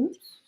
Oops.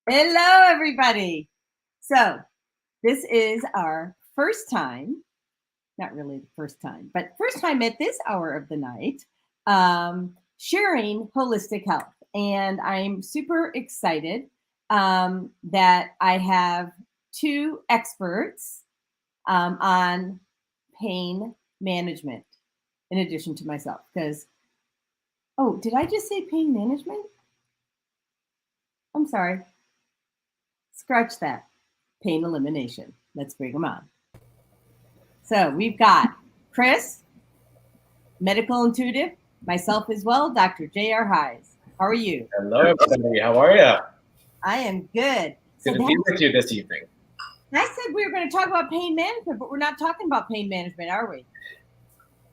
Hello, everybody. So this is our first time, not really the first time, but first time at this hour of the night, sharing holistic health. And I'm super excited that I have two experts on pain management in addition to myself. Because, oh, did I just say pain management? I'm sorry. Scratch that. Pain elimination. Let's bring them on. So we've got Chris, medical intuitive, myself as well, Dr. J.R. Heiz. How are you? Hello, everybody. How are you? I am good. Good to be with you this evening. I said we were going to talk about pain management, but we're not talking about pain management, are we?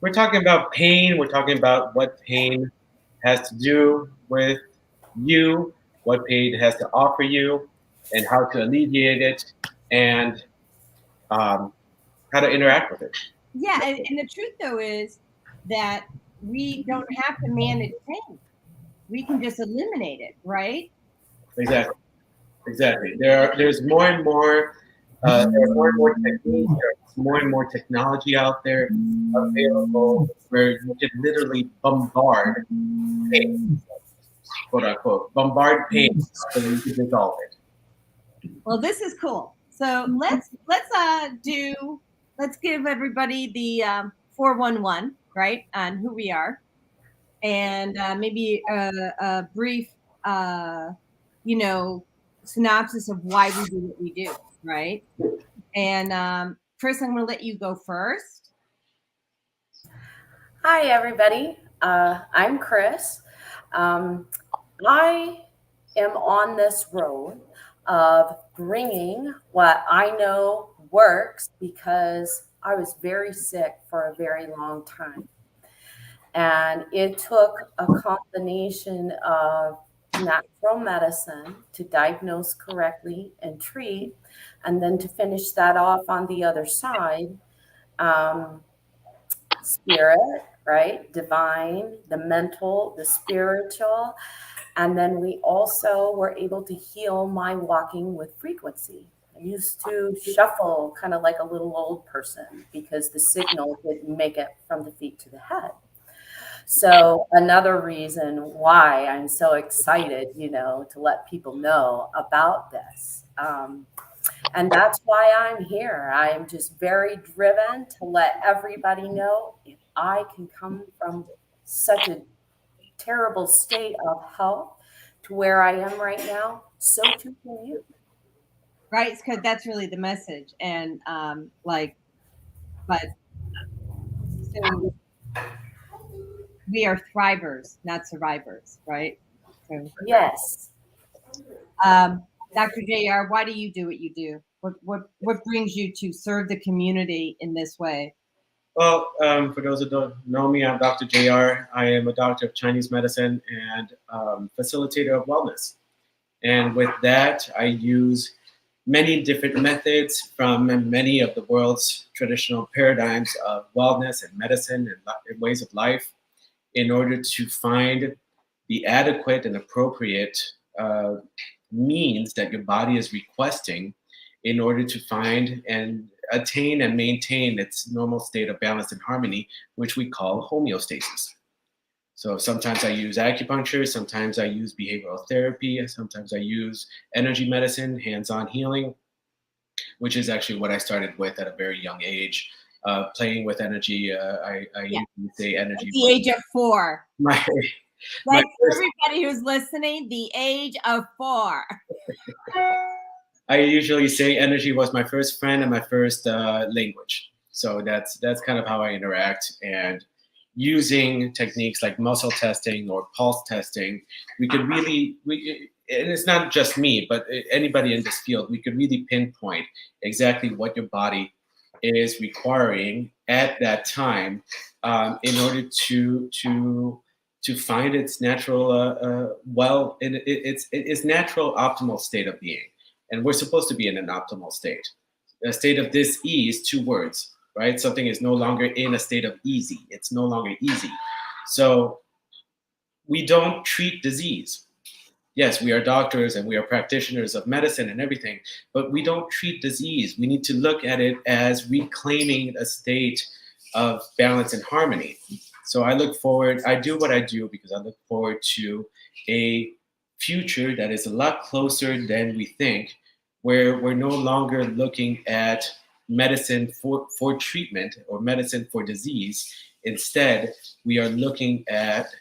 We're talking about pain. We're talking about what pain has to do with you, what pain has to offer you, and how to alleviate it, and how to interact with it. Yeah, and the truth, though, is that we don't have to manage pain. We can just eliminate it, right? Exactly. There's more and more. There are more and more techniques. There's more and more technology out there available where you can literally bombard pain, quote unquote, bombard pain so you can resolve it. Well, this is cool. So let's give everybody the 411, right, on who we are, and maybe a brief, synopsis of why we do what we do, right? And Chris, I'm going to let you go first. Hi, everybody. I'm Chris. I am on this road of bringing what I know works because I was very sick for a very long time. And it took a combination of natural medicine to diagnose correctly and treat, and then to finish that off on the other side, spirit, right? Divine, the mental, the spiritual. And then we also were able to heal my walking with frequency. I used to shuffle kind of like a little old person because the signal didn't make it from the feet to the head. So another reason why I'm so excited, to let people know about this. And that's why I'm here. I'm just very driven to let everybody know if I can come from such a terrible state of health to where I am right now, so too can you. Right, because that's really the message. And but so we are thrivers, not survivors, right? So, Yes. Dr. JR, why do you do what you do? What brings you to serve the community in this way? Well, for those who don't know me, I'm Dr. JR. I am a doctor of Chinese medicine and facilitator of wellness. And with that, I use many different methods from many of the world's traditional paradigms of wellness and medicine and ways of life in order to find the adequate and appropriate uh, means that your body is requesting in order to find and attain and maintain its normal state of balance and harmony, which we call homeostasis. So sometimes I use acupuncture, sometimes I use behavioral therapy, sometimes I use energy medicine, hands-on healing, which is actually what I started with at a very young age. Playing with energy, I Yeah. usually say At energy. the age of 4. My Like first, everybody who's listening, the age of 4. I usually say energy was my first friend and my first language. So that's kind of how I interact. And using techniques like muscle testing or pulse testing, we could really, and it's not just me, but anybody in this field, we could really pinpoint exactly what your body is requiring at that time in order to find its natural its natural optimal state of being. And we're supposed to be in an optimal state. A state of dis-ease, 2 words, right? Something is no longer in a state of easy. It's no longer easy. So we don't treat disease. Yes, we are doctors and we are practitioners of medicine and everything, but we don't treat disease. We need to look at it as reclaiming a state of balance and harmony. So I do what I do because I look forward to a future that is a lot closer than we think, where we're no longer looking at medicine for treatment or medicine for disease. Instead, we are looking at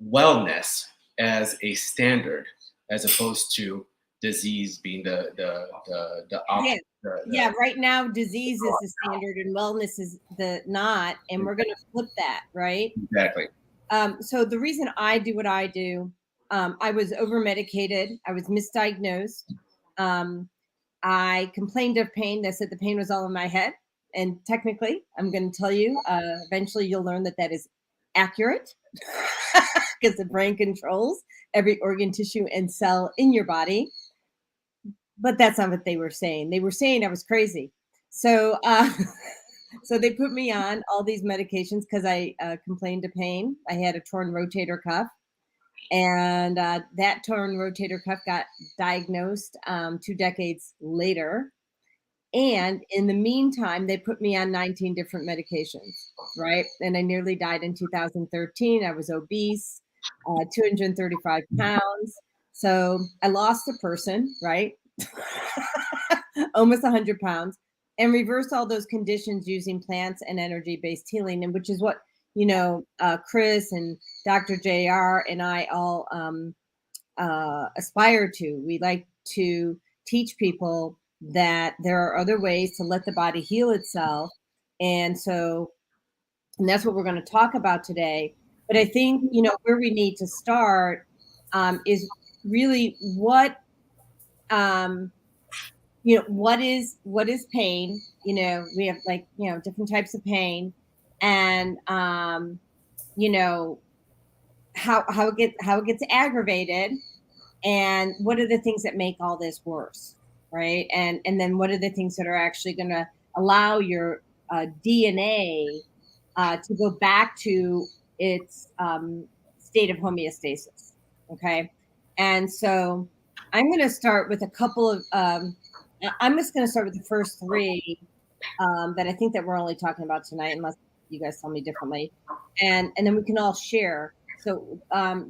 wellness as a standard, as opposed to disease being the Yeah. option. Yeah, right now disease is the standard and wellness is the not, and we're going to flip that, right? Exactly. So the reason I do what I do, I was over medicated. I was misdiagnosed. Um, I complained of pain. They said the pain was all in my head. And technically, I'm going to tell you, eventually you'll learn that that is accurate because the brain controls every organ, tissue, and cell in your body. But that's not what they were saying. They were saying I was crazy. So, so they put me on all these medications because I complained of pain. I had a torn rotator cuff, and that torn rotator cuff got diagnosed 2 decades later. And in the meantime, they put me on 19 different medications, right? And I nearly died in 2013. I was obese, 235 pounds. So I lost a person, right? Almost 100 pounds, and reversed all those conditions using plants and energy-based healing, and which is what, Chris and Dr. JR and I all aspire to. We like to teach people that there are other ways to let the body heal itself. And that's what we're going to talk about today. But I think, where we need to start is really what what is pain. We have different types of pain, and how it gets aggravated, and what are the things that make all this worse, right? And then what are the things that are actually going to allow your DNA to go back to its state of homeostasis. Okay, and so I'm going to start with a couple of I'm just going to start with the first 3 that I think that we're only talking about tonight, unless You guys tell me differently, and then we can all share. So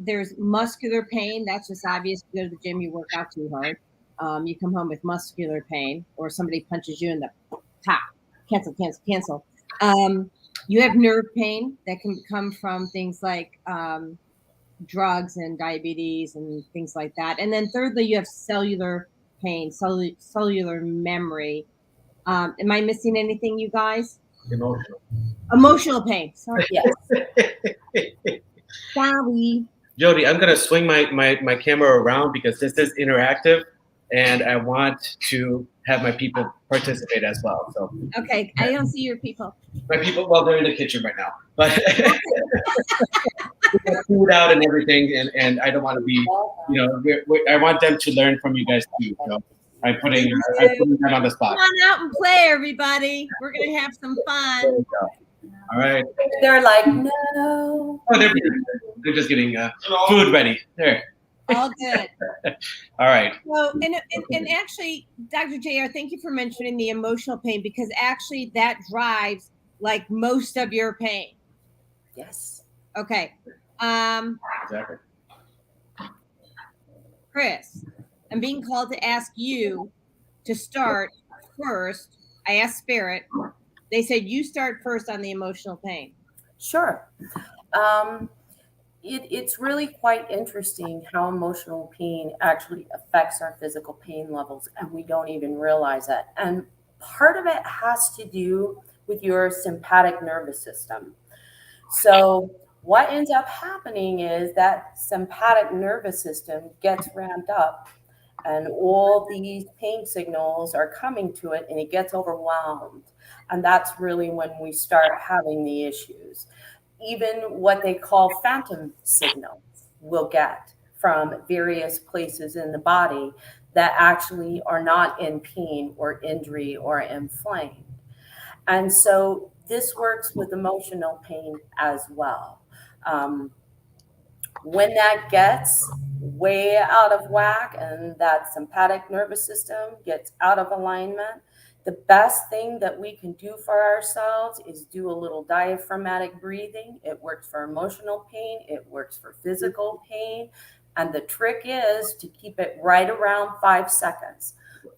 there's muscular pain. That's just obvious. You go to the gym, you work out too hard. You come home with muscular pain, or somebody punches you in the pop. Cancel. You have nerve pain that can come from things like drugs and diabetes and things like that. And then thirdly, you have cellular pain, cellular memory. Am I missing anything, you guys? Emotional pain. Sorry. Yes. Sorry. Jodi, I'm going to swing my camera around because this is interactive, and I want to have my people participate as well. So okay, I don't see your people. My people, well, they're in the kitchen right now, but we got food out and everything, and I don't want to be, I want them to learn from you guys too. So I'm putting them on the spot. Come on out and play, everybody. We're gonna have some fun. All right. They're like, no. Oh, they're just getting food ready. There. All good. All right. So, and actually, Dr. JR, thank you for mentioning the emotional pain, because actually that drives like most of your pain. Yes. Okay. Exactly. Chris, I'm being called to ask you to start first. I asked Spirit. They said you start first on the emotional pain. Sure. It's really quite interesting how emotional pain actually affects our physical pain levels, and we don't even realize it. And part of it has to do with your sympathetic nervous system. So what ends up happening is that sympathetic nervous system gets ramped up, and all these pain signals are coming to it, and it gets overwhelmed. And that's really when we start having the issues. Even what they call phantom signals we'll get from various places in the body that actually are not in pain or injury or inflamed. And so this works with emotional pain as well. When that gets way out of whack and that sympathetic nervous system gets out of alignment, the best thing that we can do for ourselves is do a little diaphragmatic breathing. It works for emotional pain. It works for physical pain. And the trick is to keep it right around 5 seconds.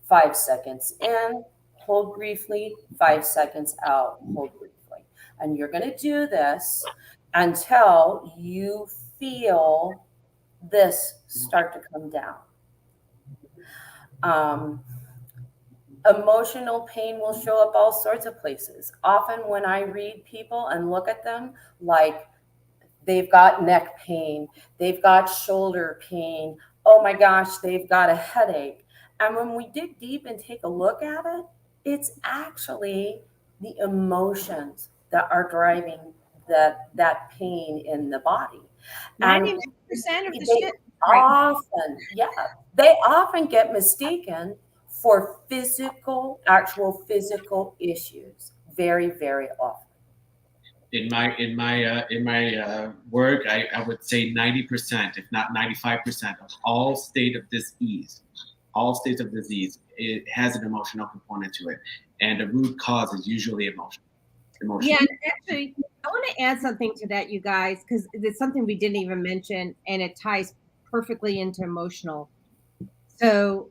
5 seconds in, hold briefly, 5 seconds out, hold briefly. And you're going to do this until you feel this start to come down. Emotional pain will show up all sorts of places. Often when I read people and look at them, like they've got neck pain, they've got shoulder pain, oh my gosh, they've got a headache. And when we dig deep and take a look at it, it's actually the emotions that are driving that pain in the body. 99% of the shit. They often get mistaken for actual physical issues, very, very often. In my work, I would say 90%, if not 95%, of all states of disease, it has an emotional component to it, and the root cause is usually emotional. Yeah, and actually, I want to add something to that, you guys, because it's something we didn't even mention, and it ties perfectly into emotional. So,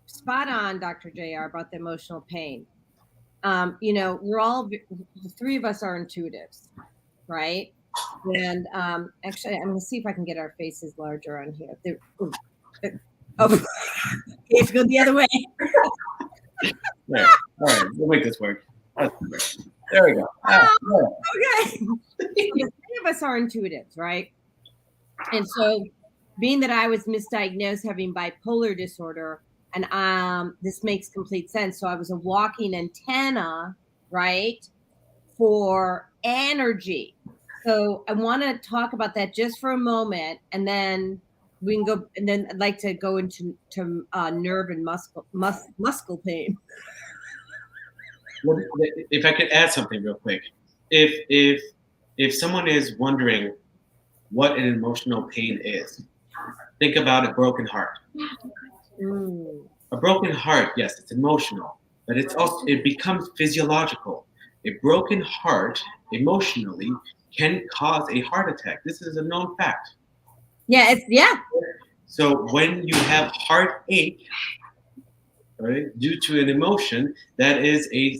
spot on, Dr. JR, about the emotional pain. We're all, the three of us are intuitives, right? And actually, I'm going to see if I can get our faces larger on here. You have to go the other way. There. All right, we'll make this work. There we go. Okay. The three of us are intuitives, right? And so, being that I was misdiagnosed having bipolar disorder, and this makes complete sense. So I was a walking antenna, right, for energy. So I want to talk about that just for a moment, and then we can go. And then I'd like to go into nerve and muscle pain. If I could add something real quick, if someone is wondering what an emotional pain is, think about a broken heart. A broken heart, yes, it's emotional, but it becomes physiological. A broken heart emotionally can cause a heart attack. This is a known fact. Yeah, So when you have heartache, right, due to an emotion, that is a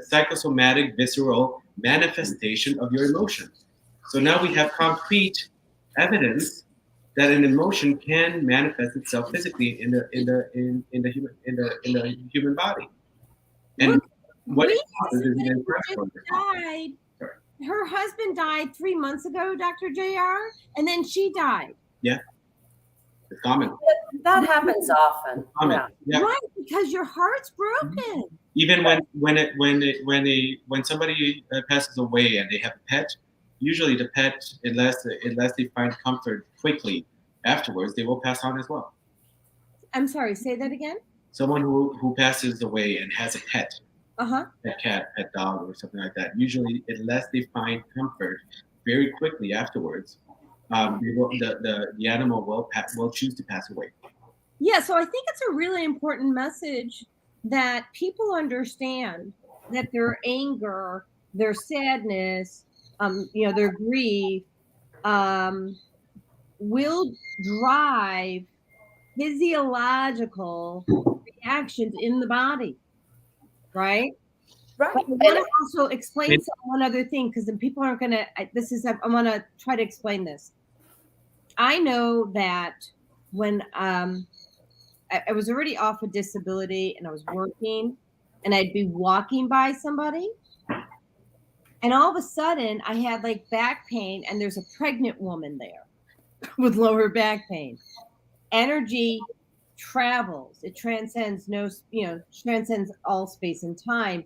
psychosomatic visceral manifestation of your emotion. So now we have concrete evidence that an emotion can manifest itself physically in the human body. And Look, what we it causes is an just inflammatory died. Sorry. Her husband died 3 months ago, Dr. JR, and then she died. Yeah, it's common. That happens often. Common. Yeah. Yeah. Right, because your heart's broken. Even when somebody passes away and they have a pet, usually the pet, unless they find comfort quickly afterwards, they will pass on as well. I'm sorry, say that again. Someone who passes away and has a pet, Uh-huh. pet cat, pet dog, or something like that, usually unless they find comfort very quickly afterwards, the animal will choose to pass away. Yeah, so I think it's a really important message that people understand that their anger, their sadness, their grief, will drive physiological reactions in the body, right? Right. But I want to also explain one other thing, because then people aren't going to. I want to try to explain this. I know that when I was already off of disability and I was working, and I'd be walking by somebody, and all of a sudden I had like back pain, and there's a pregnant woman there with lower back pain. Energy travels; it transcends transcends all space and time,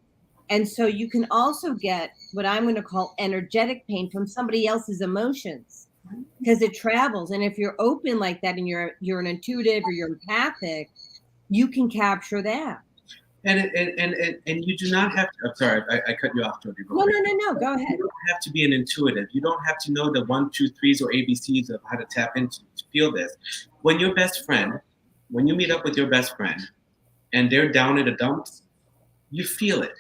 and so you can also get what I'm going to call energetic pain from somebody else's emotions, because it travels. And if you're open like that, and you're an intuitive or you're empathic, you can capture that. And you do not have to. I'm sorry, I cut you off, Jodi. No. Go ahead. You don't have to be an intuitive. You don't have to know the 1, 2, 3s or ABCs of how to tap into to feel this. When you meet up with your best friend, and they're down in the dumps, you feel it.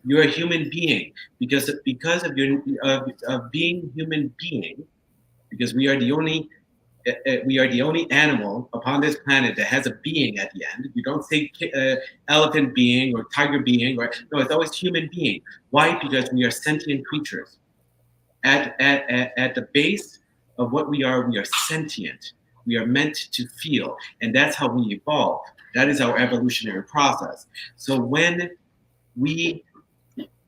You're a human being because of being human being. Because we are the only animal upon this planet that has a being at the end. You don't say elephant being or tiger being, right? No, it's always human being. Why? Because we are sentient creatures. At the base of what we are sentient. We are meant to feel, and that's how we evolve. That is our evolutionary process. So when we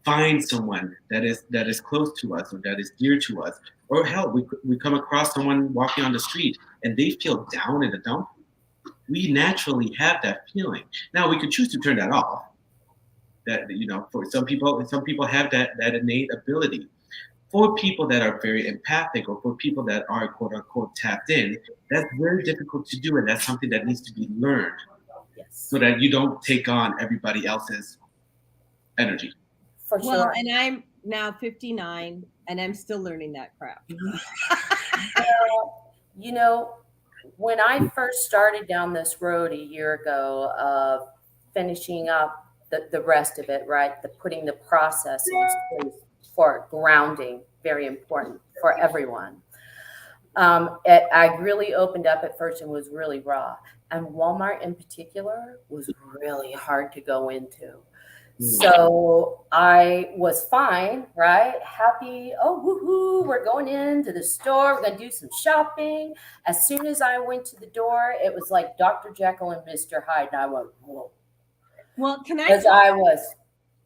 find someone that is close to us, or that is dear to us, or hell, we come across someone walking on the street and they feel down in the dump, we naturally have that feeling. Now we could choose to turn that off. That, for some people have that innate ability. For people that are very empathic, or for people that are quote unquote tapped in, that's very difficult to do, and that's something that needs to be learned. Yes. So that you don't take on everybody else's energy. For sure. Well, and I'm now 59, and I'm still learning that crap. When I first started down this road a year ago of finishing up the rest of it, right, putting the process in place for grounding, very important for everyone. I really opened up at first and was really raw. And Walmart in particular was really hard to go into. So I was fine, right? Happy. Oh, woohoo. We're going into the store. We're going to do some shopping. As soon as I went to the door, it was like Dr. Jekyll and Mr. Hyde. And I went, whoa. Well, because I was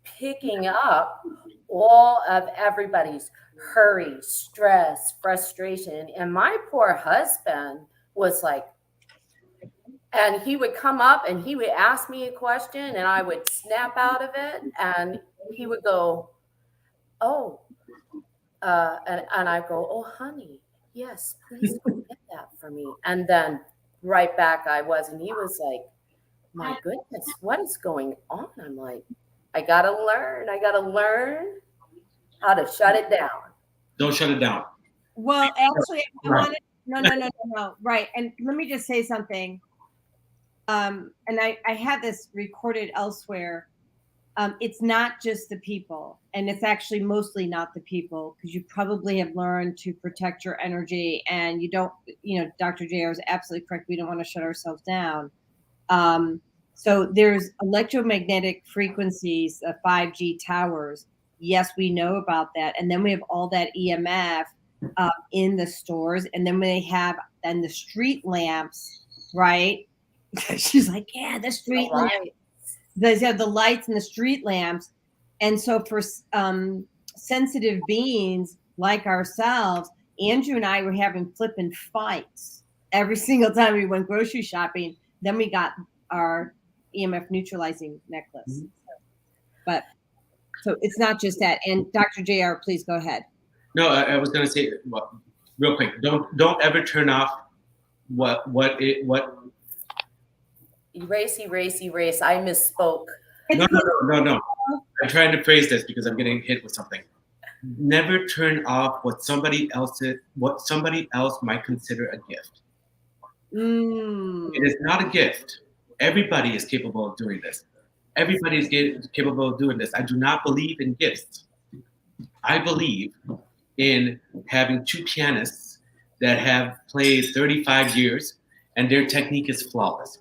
picking up all of everybody's hurry, stress, frustration. And my poor husband was like, and he would come up and he would ask me a question and I would snap out of it. And he would go, oh, and I go, oh, honey, yes, please go get that for me. And then right back I was, and he was like, my goodness, what is going on? I'm like, I got to learn how to shut it down. Don't shut it down. Well, actually, no. Right. And let me just say something. And I had this recorded elsewhere. it's not just the people, and it's actually mostly not the people, because you probably have learned to protect your energy, and you don't, Dr. JR is absolutely correct. We don't want to shut ourselves down. So there's electromagnetic frequencies, 5G towers. Yes, we know about that. And then we have all that EMF in the stores. And then they have then the street lamps, right? She's like, yeah, the street lamps. They have the lights and the street lamps. And so for sensitive beings like ourselves, Andrew and I were having flipping fights every single time we went grocery shopping. Then we got our EMF neutralizing necklace. Mm-hmm. But so it's not just that. And Dr. JR, please go ahead. No, I was going to say, well, real quick, don't ever turn off what. Erase. I misspoke. No. I'm trying to phrase this because I'm getting hit with something. Never turn off what somebody else might consider a gift. It is not a gift. Everybody is capable of doing this. Everybody is capable of doing this. I do not believe in gifts. I believe in having two pianists that have played 35 years and their technique is flawless.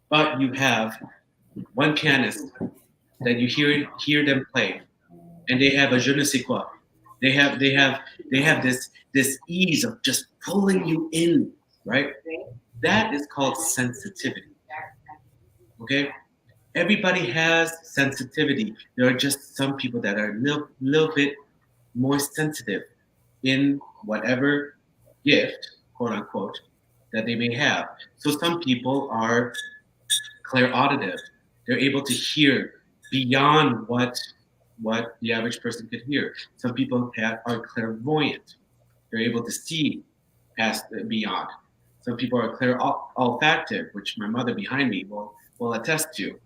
But you have one pianist that you hear them play, and they have a je ne sais quoi. They have this ease of just pulling you in, right? That is called sensitivity. Okay? Everybody has sensitivity. There are just some people that are a little bit more sensitive in whatever gift, quote unquote, that they may have. So some people are clairauditive. They're able to hear beyond what the average person could hear. Some people are clairvoyant. They're able to see past beyond. Some people are olfactive, which my mother behind me will attest to.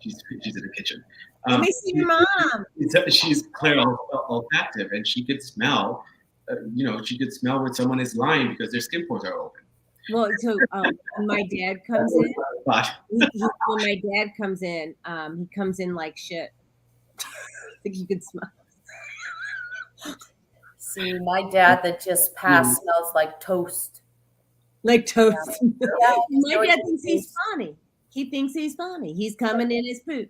She's in the kitchen. Let me see your mom. She's olfactive, and she could smell. She could smell when someone is lying because their skin pores are open. Well, so when my dad comes in, he comes in like shit. I think you could smell. See, my dad that just passed smells like toast. Like toast. Yeah, my dad thinks he's funny. He thinks he's funny. He's coming in his poop.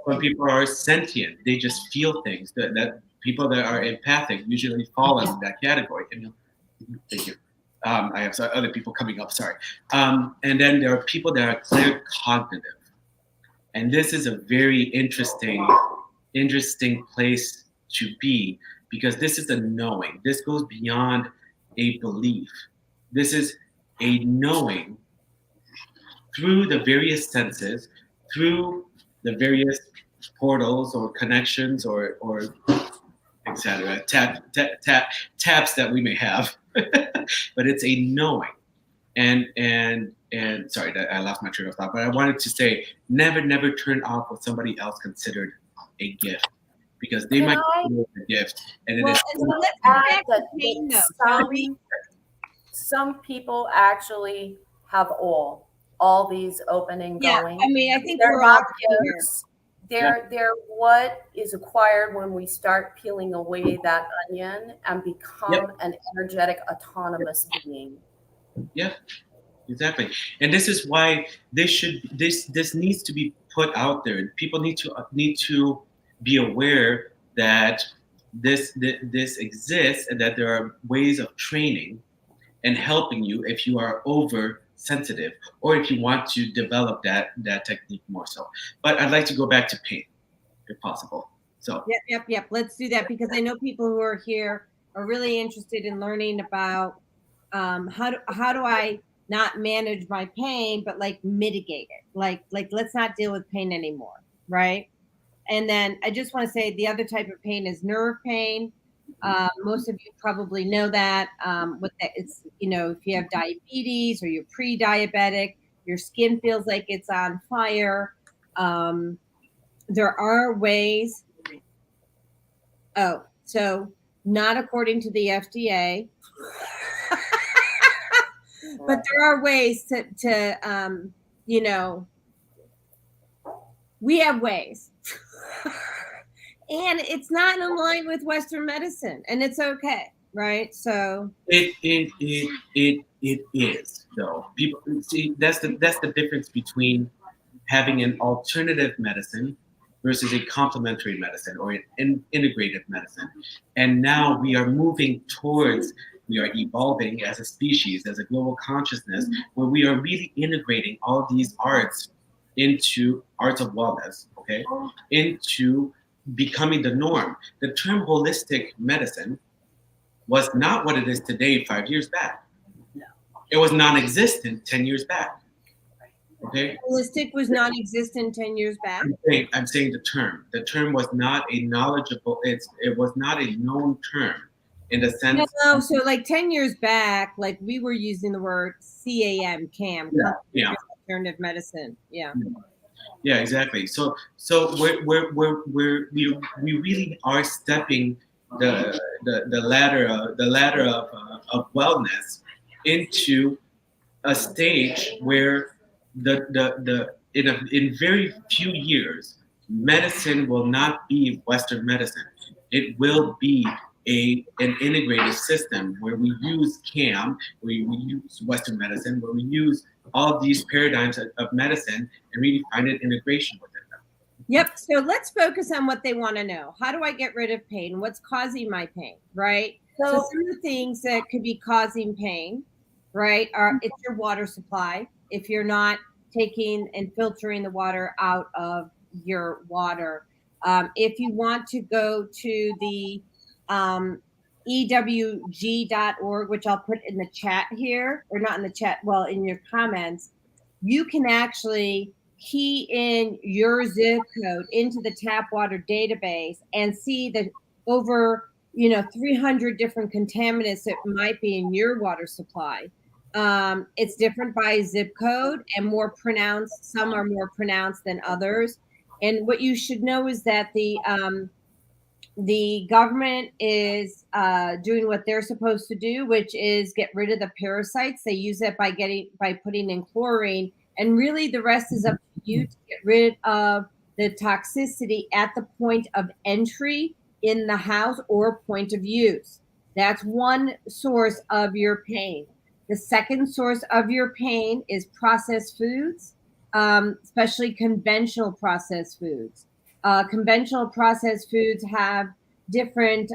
When people are sentient, they just feel things. That people that are empathic usually fall into that category. Thank you. I have other people coming up. Sorry. And then there are people that are claircognitive, and this is a very interesting place to be, because this is a knowing. This goes beyond a belief. This is a knowing through the various senses, through the various portals or connections or etc. Taps that we may have, but it's a knowing. And sorry, I lost my train of thought. But I wanted to say, never turn off what somebody else considered a gift, because they might consider it a gift, and it is. Let's add that some people actually have all these opening going. I mean, I think they're we're all gifts. They're what is acquired when we start peeling away that onion and become an energetic, autonomous being. Yeah, exactly. And this is why this needs to be put out there. People need to be aware that this exists, and that there are ways of training and helping you if you are oversensitive, or if you want to develop that technique more so. But I'd like to go back to pain, if possible. So yep. Let's do that, because I know people who are here are really interested in learning about how do I not manage my pain, but like mitigate it. Like let's not deal with pain anymore, right? And then I just want to say the other type of pain is nerve pain. Most of you probably know that. It's if you have diabetes or you're pre-diabetic, your skin feels like it's on fire. There are ways. So not according to the FDA, but there are ways to we have ways. And it's not in line with Western medicine, and it's okay, right? So it is though. People see that's the difference between having an alternative medicine versus a complementary medicine or an integrative medicine. And now we are moving towards, we are evolving as a species, as a global consciousness, where we are really integrating all these arts into arts of wellness, okay, into becoming the norm. The term holistic medicine was not what it is today 5 years back. No. It was non-existent 10 years back. Okay. Holistic was non-existent 10 years back. I'm saying the term. The term was not a knowledgeable. It was not a known term in the sense. No, so like 10 years back, like we were using the word CAM, Yeah. alternative medicine. Yeah. Yeah, exactly. So we really are stepping the ladder of wellness into a stage where in very few years, medicine will not be Western medicine. It will be an integrated system where we use CAM, where we use Western medicine, where we use all these paradigms of medicine and really find an integration within them. Yep. So let's focus on what they want to know. How do I get rid of pain? What's causing my pain, right? So some of the things that could be causing pain, right, are it's your water supply. If you're not taking and filtering the water out of your water. If you want to go to the ewg.org, which I'll put in the chat here, or not in the chat, well, in your comments, you can actually key in your zip code into the tap water database and see that over 300 different contaminants that might be in your water supply. It's different by zip code and more pronounced. Some are more pronounced than others. And what you should know is that the government is doing what they're supposed to do, which is get rid of the parasites. They use it by putting in chlorine, and really the rest is up to you to get rid of the toxicity at the point of entry in the house or point of use. That's one source of your pain. The second source of your pain is processed foods, especially conventional processed foods. Conventional processed foods have different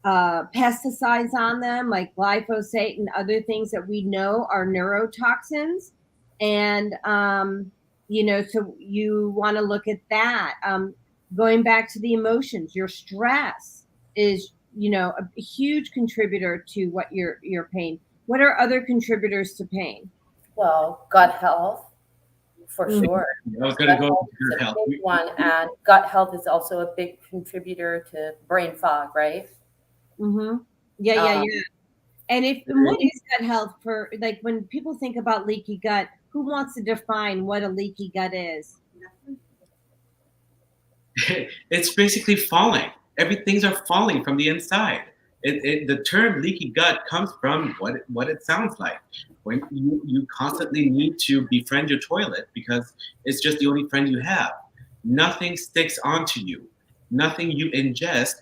pesticides on them, like glyphosate and other things that we know are neurotoxins. And, so you want to look at that. Going back to the emotions, your stress is, a huge contributor to what your pain. What are other contributors to pain? Well, gut health. For sure. I was going to go to gut health. One, and gut health is also a big contributor to brain fog, right? Mm-hmm. Yeah. And what is gut health for, like, when people think about leaky gut, who wants to define what a leaky gut is? It's basically falling. Everything's are falling from the inside. The term leaky gut comes from what it sounds like. When you constantly need to befriend your toilet because it's just the only friend you have. Nothing sticks onto you. Nothing you ingest.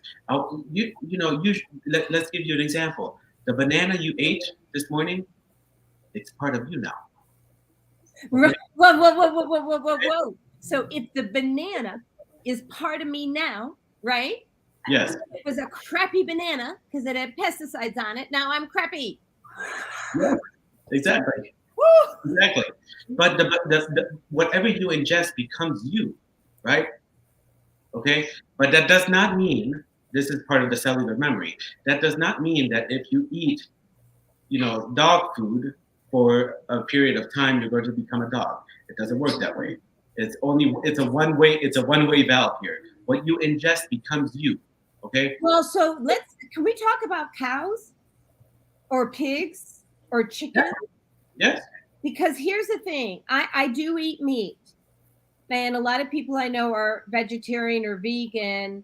Let's give you an example. The banana you ate this morning, it's part of you now. Okay? Whoa. So if the banana is part of me now, right? Yes. It was a crappy banana because it had pesticides on it. Now I'm crappy. Yeah, exactly. Woo! Exactly. But the whatever you ingest becomes you, right? Okay. But that does not mean, this is part of the cellular memory. That does not mean that if you eat, dog food for a period of time, you're going to become a dog. It doesn't work that way. It's a one-way valve here. What you ingest becomes you. Okay. Well, so can we talk about cows or pigs or chicken? Yes. Because here's the thing, I do eat meat, and a lot of people I know are vegetarian or vegan,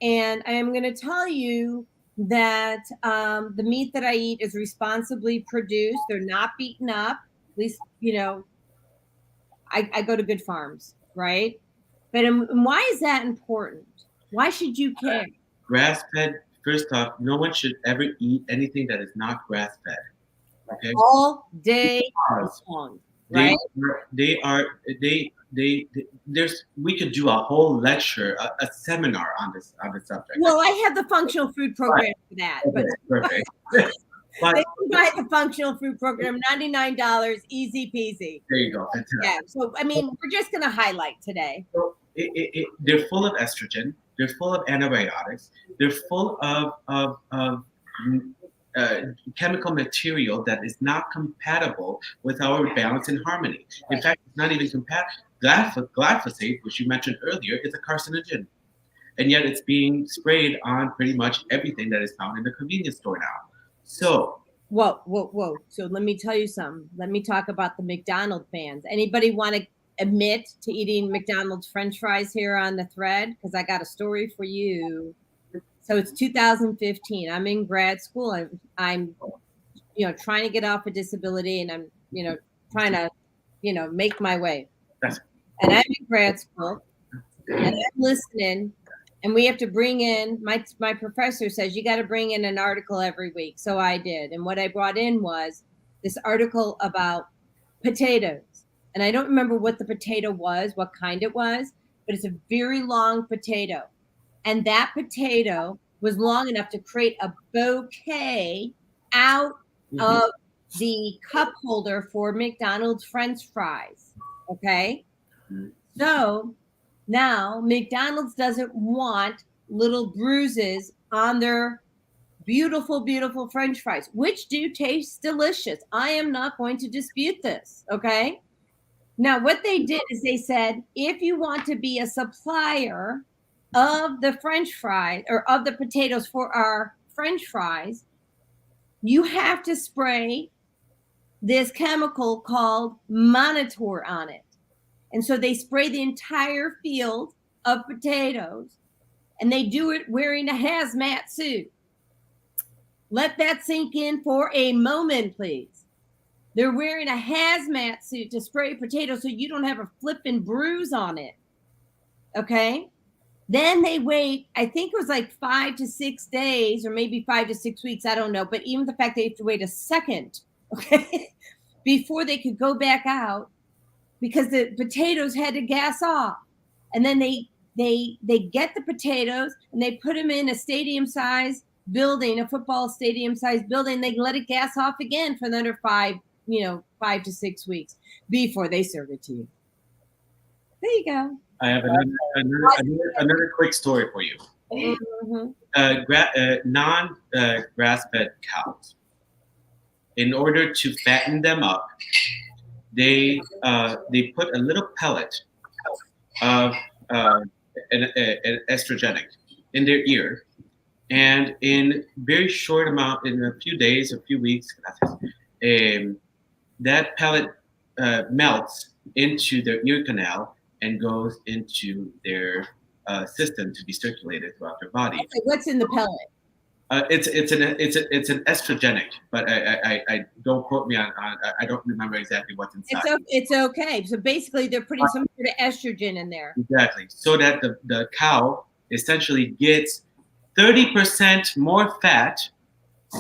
and I am going to tell you that the meat that I eat is responsibly produced. They're not beaten up. At least, I go to good farms. right? But why is that important? Why should you care? Grass-fed. First off, no one should ever eat anything that is not grass-fed. Okay. All day long, right? We could do a whole lecture, a seminar on this subject. Well, I have the functional food program for that. Okay, But perfect. they can buy the functional food program, $99, easy peasy. There you go. Fantastic. Yeah. So I mean, we're just going to highlight today. So they're full of estrogen. They're full of antibiotics. They're full of chemical material that is not compatible with our balance and harmony. In fact, it's not even compatible. Glyphosate, which you mentioned earlier, is a carcinogen. And yet it's being sprayed on pretty much everything that is found in the convenience store now. So. Whoa. So let me tell you something. Let me talk about the McDonald's fans. Anybody want to admit to eating McDonald's French fries here on the thread? Because I got a story for you. So it's 2015. I'm in grad school. I'm trying to get off a disability, and I'm, trying to, make my way. And I'm in grad school, and I'm listening, and we have to bring in, my professor says, you got to bring in an article every week. So I did. And what I brought in was this article about potatoes. And I don't remember what the potato was, what kind it was, but it's a very long potato. And that potato was long enough to create a bouquet out of the cup holder for McDonald's French fries. Okay. So now McDonald's doesn't want little bruises on their beautiful, beautiful French fries, which do taste delicious. I am not going to dispute this. Okay. Now, what they did is they said, if you want to be a supplier of the French fries or of the potatoes for our French fries, you have to spray this chemical called Monitor on it. And so they spray the entire field of potatoes, and they do it wearing a hazmat suit. Let that sink in for a moment, please. They're wearing a hazmat suit to spray potatoes so you don't have a flipping bruise on it. Okay? Then they wait, I think it was like 5 to 6 days or maybe 5 to 6 weeks. I don't know. But even the fact they have to wait a second, okay, before they could go back out because the potatoes had to gas off. And then they get the potatoes and they put them in a stadium-sized building, a football stadium-sized building. They let it gas off again for another 5 to 6 weeks before they serve it to you. There you go. I have another quick story for you. Non-grass-fed cows, in order to fatten them up, they put a little pellet of an estrogenic in their ear, and in very short amount, in a few days, a few weeks, that pellet melts into their ear canal and goes into their system to be circulated throughout their body. Okay, what's in the pellet? It's an estrogenic, but I don't quote me on I don't remember exactly what's inside. It's okay. So basically, they're putting some sort of estrogen in there. Exactly, so that the cow essentially gets 30% more fat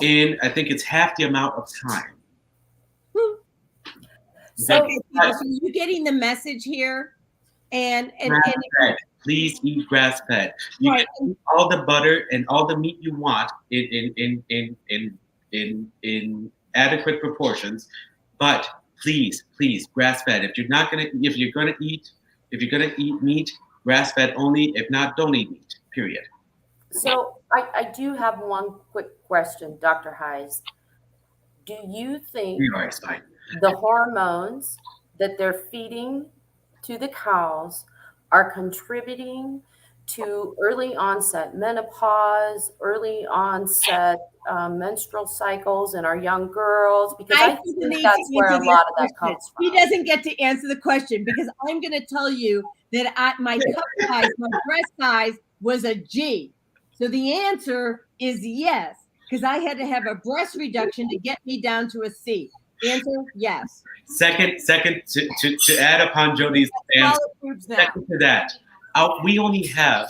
in, I think it's half the amount of time. So you're getting the message here. And please eat grass fed. You can eat all the butter and all the meat you want in adequate proportions, but please grass fed. If you're gonna eat meat, grass fed only. If not, don't eat meat. Period. So I do have one quick question, Dr. Heiz. Do you think the hormones that they're feeding to the cows are contributing to early onset menopause, early onset menstrual cycles in our young girls? Because I think that's where a lot of that comes from. He doesn't get to answer the question because I'm going to tell you that my cup size, my breast size was a G. So the answer is yes, because I had to have a breast reduction to get me down to a C. Answer, yes. Second, to add upon Jodi's answer, second to that, we only have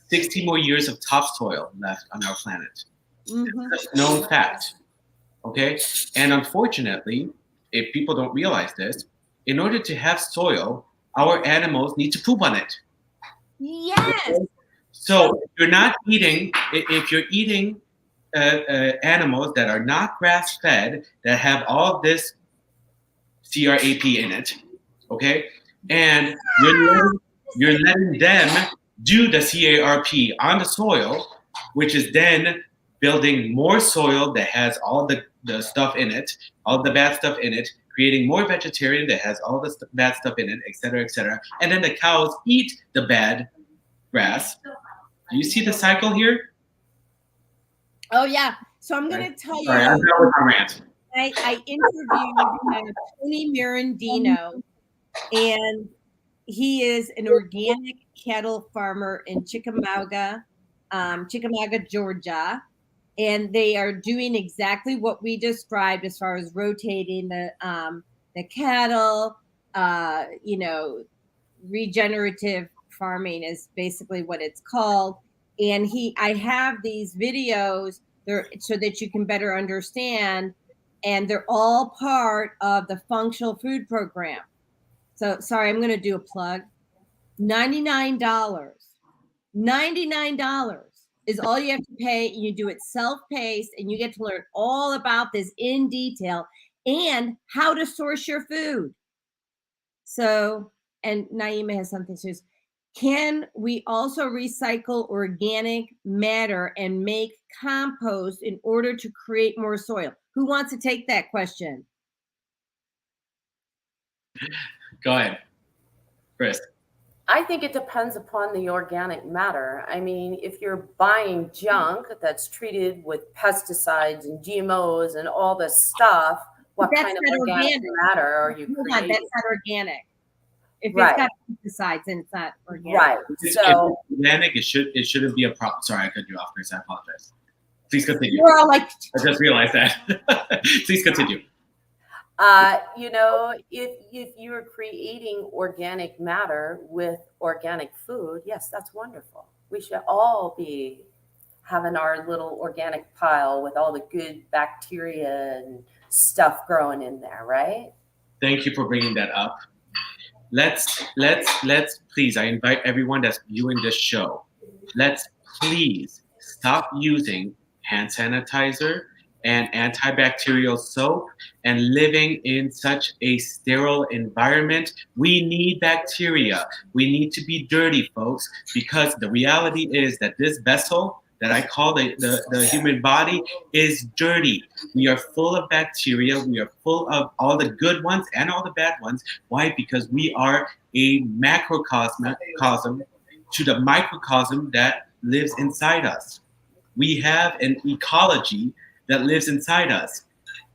60 more years of topsoil left on our planet. Mm-hmm. That's a known fact. Okay? And unfortunately, if people don't realize this, in order to have soil, our animals need to poop on it. Yes. So if you're not eating, if you're eating animals that are not grass fed, that have all this CRAP in it, okay, and you're letting them do the CARP on the soil, which is then building more soil that has all the stuff in it, all the bad stuff in it, creating more vegetarian that has all the bad stuff in it, et cetera, and then the cows eat the bad grass. Do you see the cycle here? Oh yeah. So I'm going to tell you. Sorry, I'm done with my rant. I interviewed Tony Mirandino, and he is an organic cattle farmer in Chickamauga, Georgia. And they are doing exactly what we described as far as rotating the cattle, regenerative farming is basically what it's called. And I have these videos there so that you can better understand, and they're all part of the functional food program. So sorry, I'm going to do a plug. $99 is all you have to pay. You do it self-paced, and you get to learn all about this in detail and how to source your food. So, and Naima has something to say. Can we also recycle organic matter and make compost in order to create more soil? Who wants to take that question? Go ahead, Chris. I think it depends upon the organic matter. I mean, if you're buying junk that's treated with pesticides and GMOs and all this stuff, what kind of organic matter are you creating? That's not organic. If Right. it's got pesticides, then it's not organic. Right. If So it's organic, it shouldn't be a problem. Sorry, I cut you off, Chris. I apologize. Please continue. We're all like, I just realized that. Please continue. if you're creating organic matter with organic food, yes, that's wonderful. We should all be having our little organic pile with all the good bacteria and stuff growing in there, right? Thank you for bringing that up. Let's please, I invite everyone that's viewing this show, let's please stop using hand sanitizer and antibacterial soap and living in such a sterile environment. We need bacteria. We need to be dirty, folks, because the reality is that this vessel that I call the human body is dirty. We are full of bacteria. We are full of all the good ones and all the bad ones. Why? Because we are a macrocosm to the microcosm that lives inside us. We have an ecology that lives inside us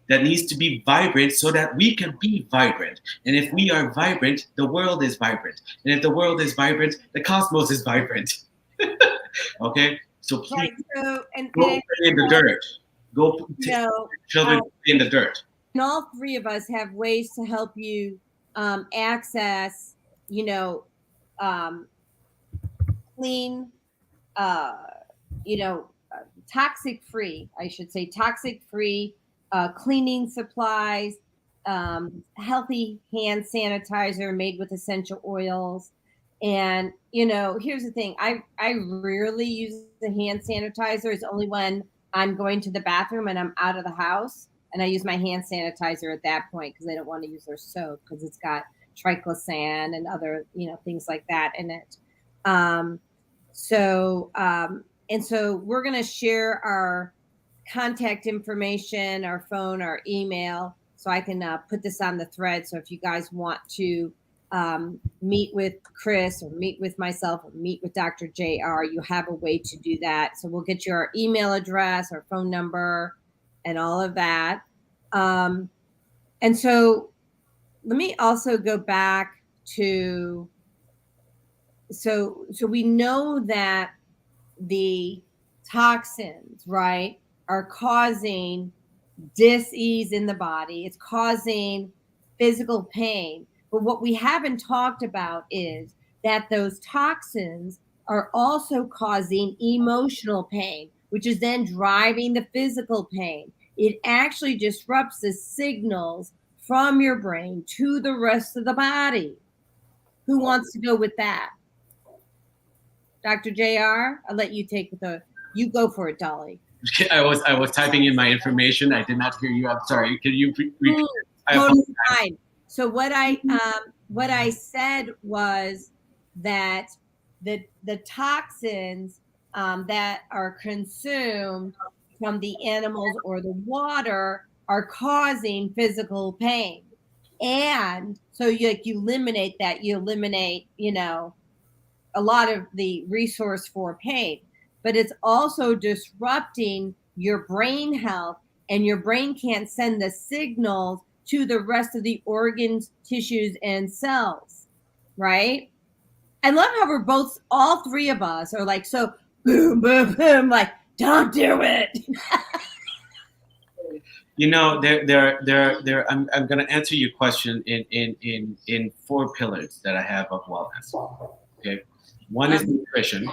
that needs to be vibrant so that we can be vibrant. And if we are vibrant, the world is vibrant. And if the world is vibrant, the cosmos is vibrant. Okay? So please, right, so, go play in the dirt. Go children play in the dirt. And all three of us have ways to help you access, clean, toxic-free, I should say, toxic-free cleaning supplies, healthy hand sanitizer made with essential oils. And, here's the thing. I rarely use the hand sanitizer. It's only when I'm going to the bathroom and I'm out of the house. And I use my hand sanitizer at that point because I don't want to use their soap because it's got triclosan and other, things like that in it. So we're going to share our contact information, our phone, our email, so I can put this on the thread. So if you guys want to meet with Chris or meet with myself or meet with Dr. JR, you have a way to do that. So we'll get you our email address, our phone number, and all of that. And so let me also go back to, so we know that the toxins, right, are causing dis-ease in the body. It's causing physical pain. But what we haven't talked about is that those toxins are also causing emotional pain, which is then driving the physical pain. It actually disrupts the signals from your brain to the rest of the body. Who wants to go with that? Dr. JR, I'll let you take you go for it, Dolly. I was typing in my information. I did not hear you. I'm sorry. Can you repeat? Totally fine. So what I said was that the toxins that are consumed from the animals or the water are causing physical pain, and so you eliminate that. You eliminate, a lot of the resource for pain, but it's also disrupting your brain health, and your brain can't send the signals to the rest of the organs, tissues, and cells, right? I love how all three of us are like, so boom, boom, boom, like, don't do it. I'm going to answer your question in 4 pillars that I have of wellness. Okay. One is nutrition.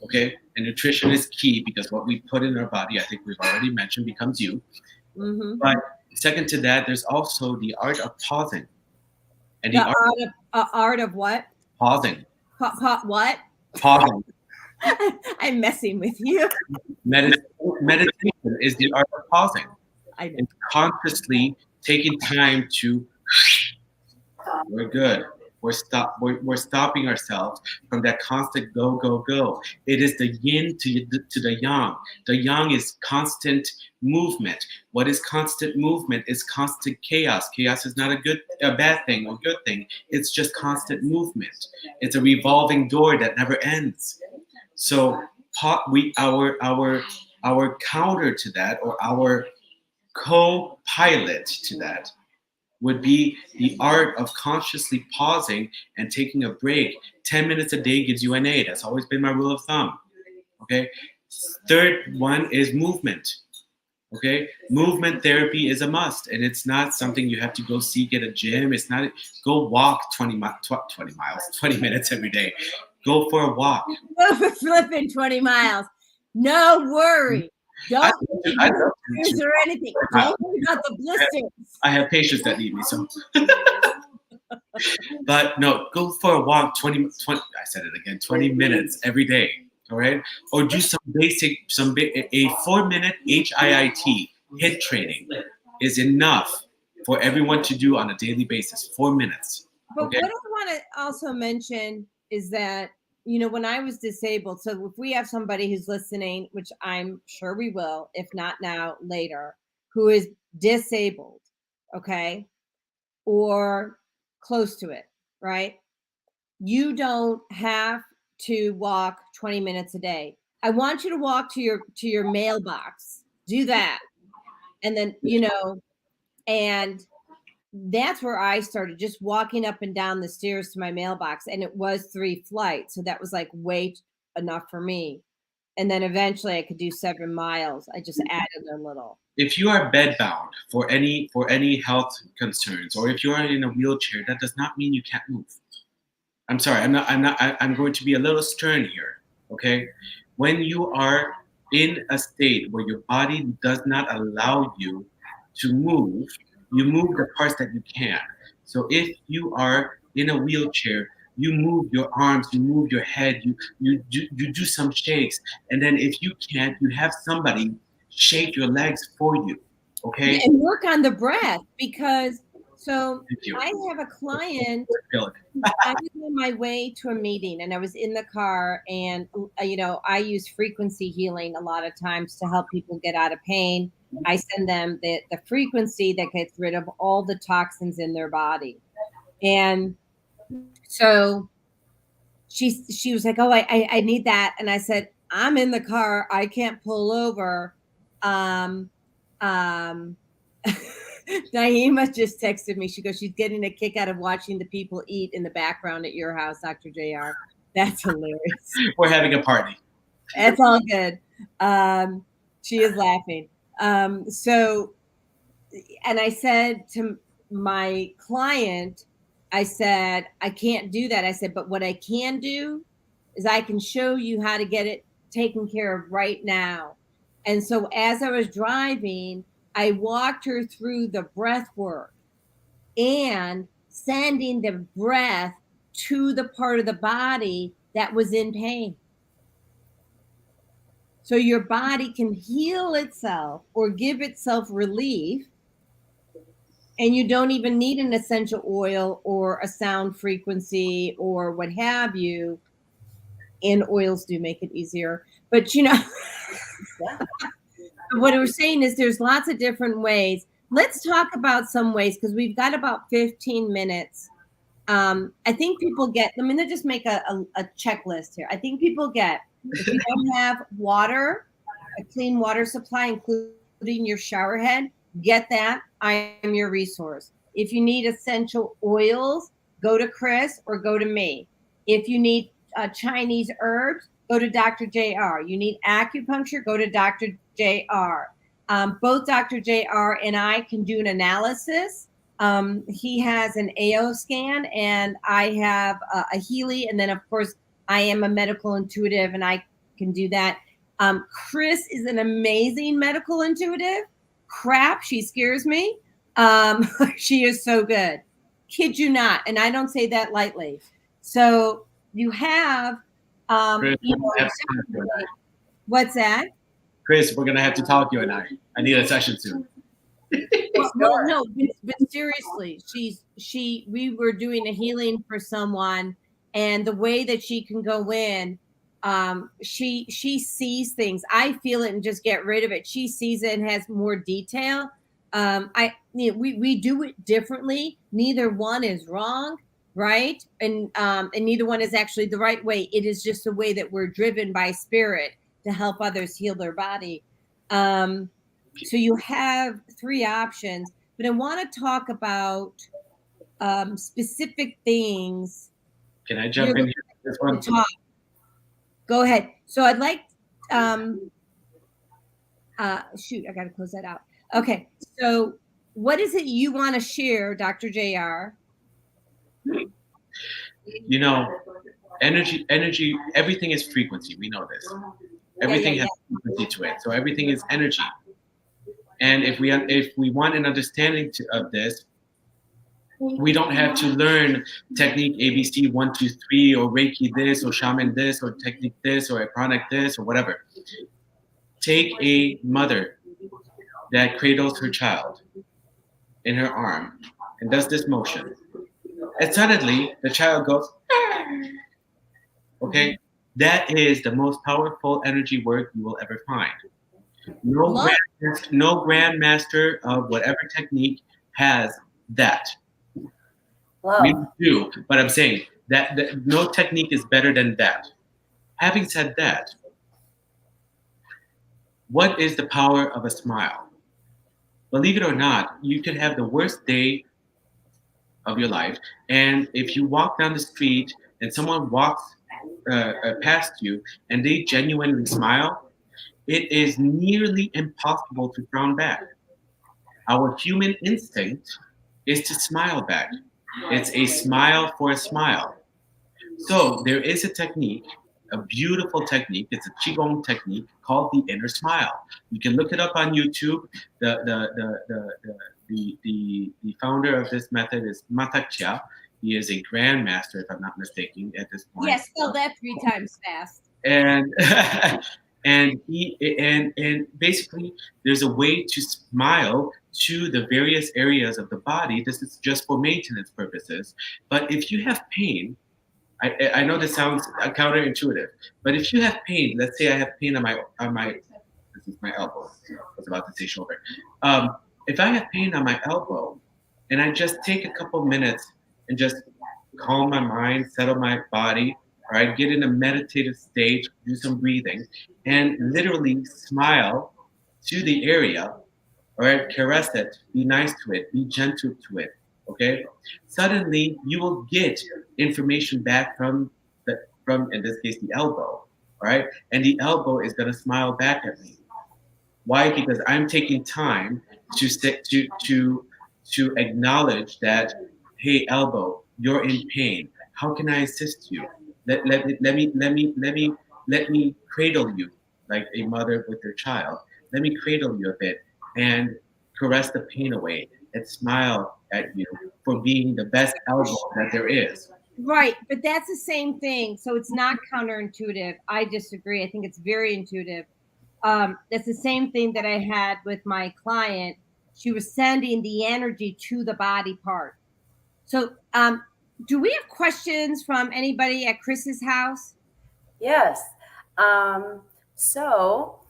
Okay. And nutrition is key because what we put in our body, I think we've already mentioned, becomes you. Mm-hmm. But second to that, there's also the art of pausing. And the art of what? Pausing. What? Pausing. I'm messing with you. Meditation is the art of pausing. I know. And consciously taking time to, we're good. We're stopping ourselves from that constant go, go, go. It is the yin to the yang. The yang is constant movement. What is constant movement is constant chaos. Chaos is not a bad thing or good thing. It's just constant movement. It's a revolving door that never ends. So our counter to that, or our co-pilot to that, would be the art of consciously pausing and taking a break. 10 minutes a day gives you an A. That's always been my rule of thumb. Okay. Third one is movement. Okay. Movement therapy is a must, and it's not something you have to go seek at a gym. It's not, go walk 20 minutes every day. Go for a walk. Go for flipping 20 miles. No worry. Don't use or anything. Don't worry about the blisters. I have patients that need me, so. But no, go for a walk 20, I said it again, 20 minutes every day, all right? Or do a 4-minute HIIT, HIIT training is enough for everyone to do on a daily basis, 4 minutes. But okay? what I want to also mention is that, when I was disabled, so if we have somebody who's listening, which I'm sure we will, if not now, later, who is disabled, okay, or close to it, right? You don't have to walk 20 minutes a day. I want you to walk to your mailbox. Do that. And then, and that's where I started, just walking up and down the stairs to my mailbox, and it was 3 flights. So that was like way enough for me. And then eventually I could do 7 miles. I just added a little. If you are bedbound for any health concerns, or if you are in a wheelchair, that does not mean you can't move. I'm sorry, I'm going to be a little stern here. Okay. When you are in a state where your body does not allow you to move, you move the parts that you can. So if you are in a wheelchair, you move your arms, you move your head, you do some shakes, and then if you can't, you have somebody shake your legs for you. Okay. And work on the breath, because I have a client. I was on my way to a meeting, and I was in the car, and I use frequency healing a lot of times to help people get out of pain. I send them the frequency that gets rid of all the toxins in their body. And so she was like, oh, I need that. And I said, I'm in the car. I can't pull over. Naima just texted me. She goes, she's getting a kick out of watching the people eat in the background at your house, Dr. JR. That's hilarious. We're having a party. That's all good. She is laughing. So and I said to my client, I said, I can't do that. I said, but what I can do is I can show you how to get it taken care of right now. And so as I was driving, I walked her through the breath work and sending the breath to the part of the body that was in pain. So your body can heal itself or give itself relief. And you don't even need an essential oil or a sound frequency or what have you. And oils do make it easier. But, Yeah. what we're saying is there's lots of different ways. Let's talk about some ways because we've got about 15 minutes. I think people get, let me just make a checklist here. I think people get, if you don't have water, a clean water supply, including your shower head, get that. I am your resource. If you need essential oils, go to Chris or go to me. If you need Chinese herbs, go to Dr. JR. You need acupuncture, go to Dr. JR. Both Dr. JR and I can do an analysis. He has an AO scan and I have a Healy. And then, of course, I am a medical intuitive and I can do that. Chris is an amazing medical intuitive. Crap, she scares me. She is so good. Kid you not. And I don't say that lightly. So you have, Chris, what's that? Chris, we're going to have to talk you and I need a session soon. No, but seriously, we were doing a healing for someone, and the way that she can go in, she sees things. I feel it and just get rid of it. She sees it and has more detail. We do it differently. Neither one is wrong, right? And neither one is actually the right way. It is just a way that we're driven by spirit to help others heal their body. So you have three options, but I want to talk about specific things. Can I jump in here? This one? Go ahead. So I'd like, shoot, I got to close that out. Okay. So what is it you want to share, Dr. JR? You know, energy, everything is frequency. We know this. Everything has frequency to it. So everything is energy. And if we want an understanding of this, we don't have to learn technique ABC 1, 2, 3 or Reiki this or shaman this or technique this or pranic this or whatever. Take a mother that cradles her child in her arm and does this motion. And suddenly the child goes, okay? That is the most powerful energy work you will ever find. No grandmaster of whatever technique has that. Wow. We do, but I'm saying that no technique is better than that. Having said that, what is the power of a smile? Believe it or not, you could have the worst day of your life, and if you walk down the street and someone walks past you and they genuinely smile, it is nearly impossible to frown back. Our human instinct is to smile back. It's a smile for a smile. So there is a technique, a beautiful technique. It's a Qigong technique called the inner smile. You can look it up on YouTube. The founder of this method is Matak Chia. He is a grandmaster, if I'm not mistaken, at this point. Yes, spell that 3 times fast. And and basically there's a way to smile to the various areas of the body. This is just for maintenance purposes. But if you have pain, I know this sounds counterintuitive, but if you have pain, let's say I have pain on my this is my elbow. I was about to say shoulder. If I have pain on my elbow, and I just take a couple minutes and just calm my mind, settle my body, all right, get in a meditative state, do some breathing, and literally smile to the area, all right, caress it, be nice to it, be gentle to it, okay? Suddenly, you will get information back from in this case, the elbow, all right? And the elbow is gonna smile back at me. Why? Because I'm taking time to acknowledge that, hey, elbow, you're in pain. How can I assist you? Let me cradle you like a mother with her child. Let me cradle you a bit and caress the pain away and smile at you for being the best elbow that there is. Right, but that's the same thing. So it's not counterintuitive. I disagree. I think it's very intuitive. That's the same thing that I had with my client. She was sending the energy to the body part. So, do we have questions from anybody at Chris's house? Yes. So,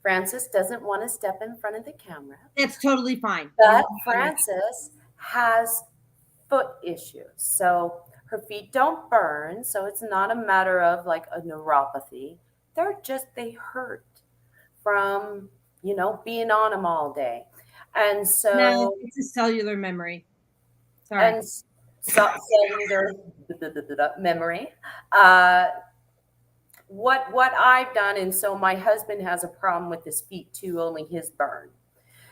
Frances doesn't want to step in front of the camera. That's totally fine. But Frances has foot issues. So her feet don't burn. So it's not a matter of like a neuropathy. They hurt from, being on them all day. And so No, it's a cellular memory. Sorry. And cellular memory. What I've done, and so my husband has a problem with his feet too, only his burn.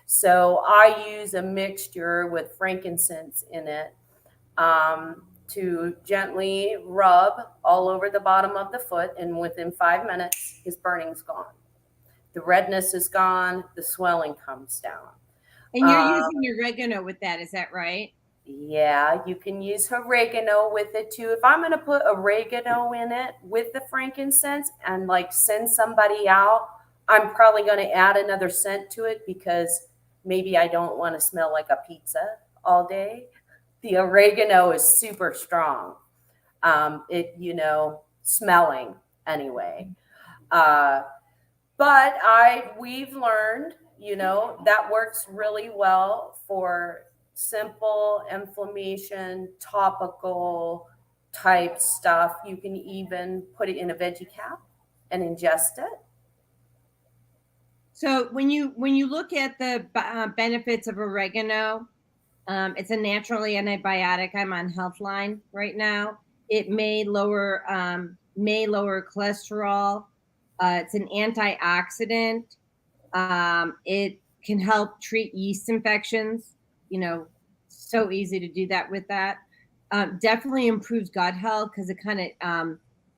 So I use a mixture with frankincense in it to gently rub all over the bottom of the foot, and within 5 minutes, his burning's gone. The redness is gone, the swelling comes down. And you're using oregano with that, is that right? Yeah, you can use oregano with it too. If I'm going to put oregano in it with the frankincense and like send somebody out, I'm probably going to add another scent to it because maybe I don't want to smell like a pizza all day. The oregano is super strong. Smelling anyway. But we've learned, that works really well for simple inflammation, topical type stuff. You can even put it in a veggie cap and ingest it. So when you look at the benefits of oregano, it's a naturally antibiotic. I'm on Healthline right now. It may lower cholesterol. It's an antioxidant. It can help treat yeast infections. So easy to do that with that. Definitely improves gut health because it kind of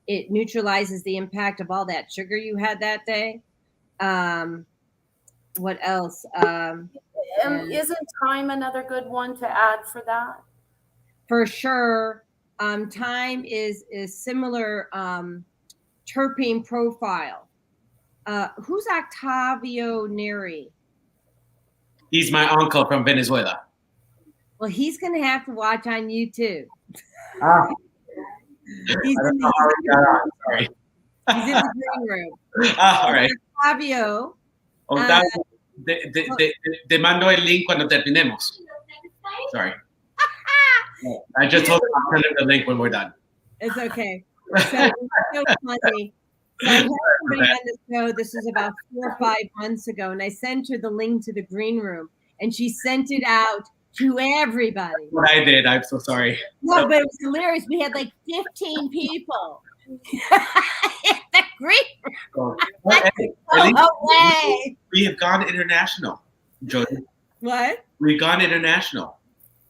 it neutralizes the impact of all that sugar you had that day. What else? Isn't thyme another good one to add for that? For sure. Thyme is similar terpene profile. Who's Octavio Neri? He's my uncle from Venezuela. Well, he's going to have to watch on YouTube. I don't know how he got on. Sorry. He's in the green room. All right. Octavio. Te mando el link cuando terminemos. Sorry. I just told him I'll send him the link when we're done. It's okay. So it's so funny. So I had somebody on the show, this was about 4 or 5 months ago, and I sent her the link to the green room, and she sent it out to everybody. What I did, I'm so sorry. No, but it was hilarious. We had like 15 people. The green room. We have gone international, Jodi. What? We've gone international.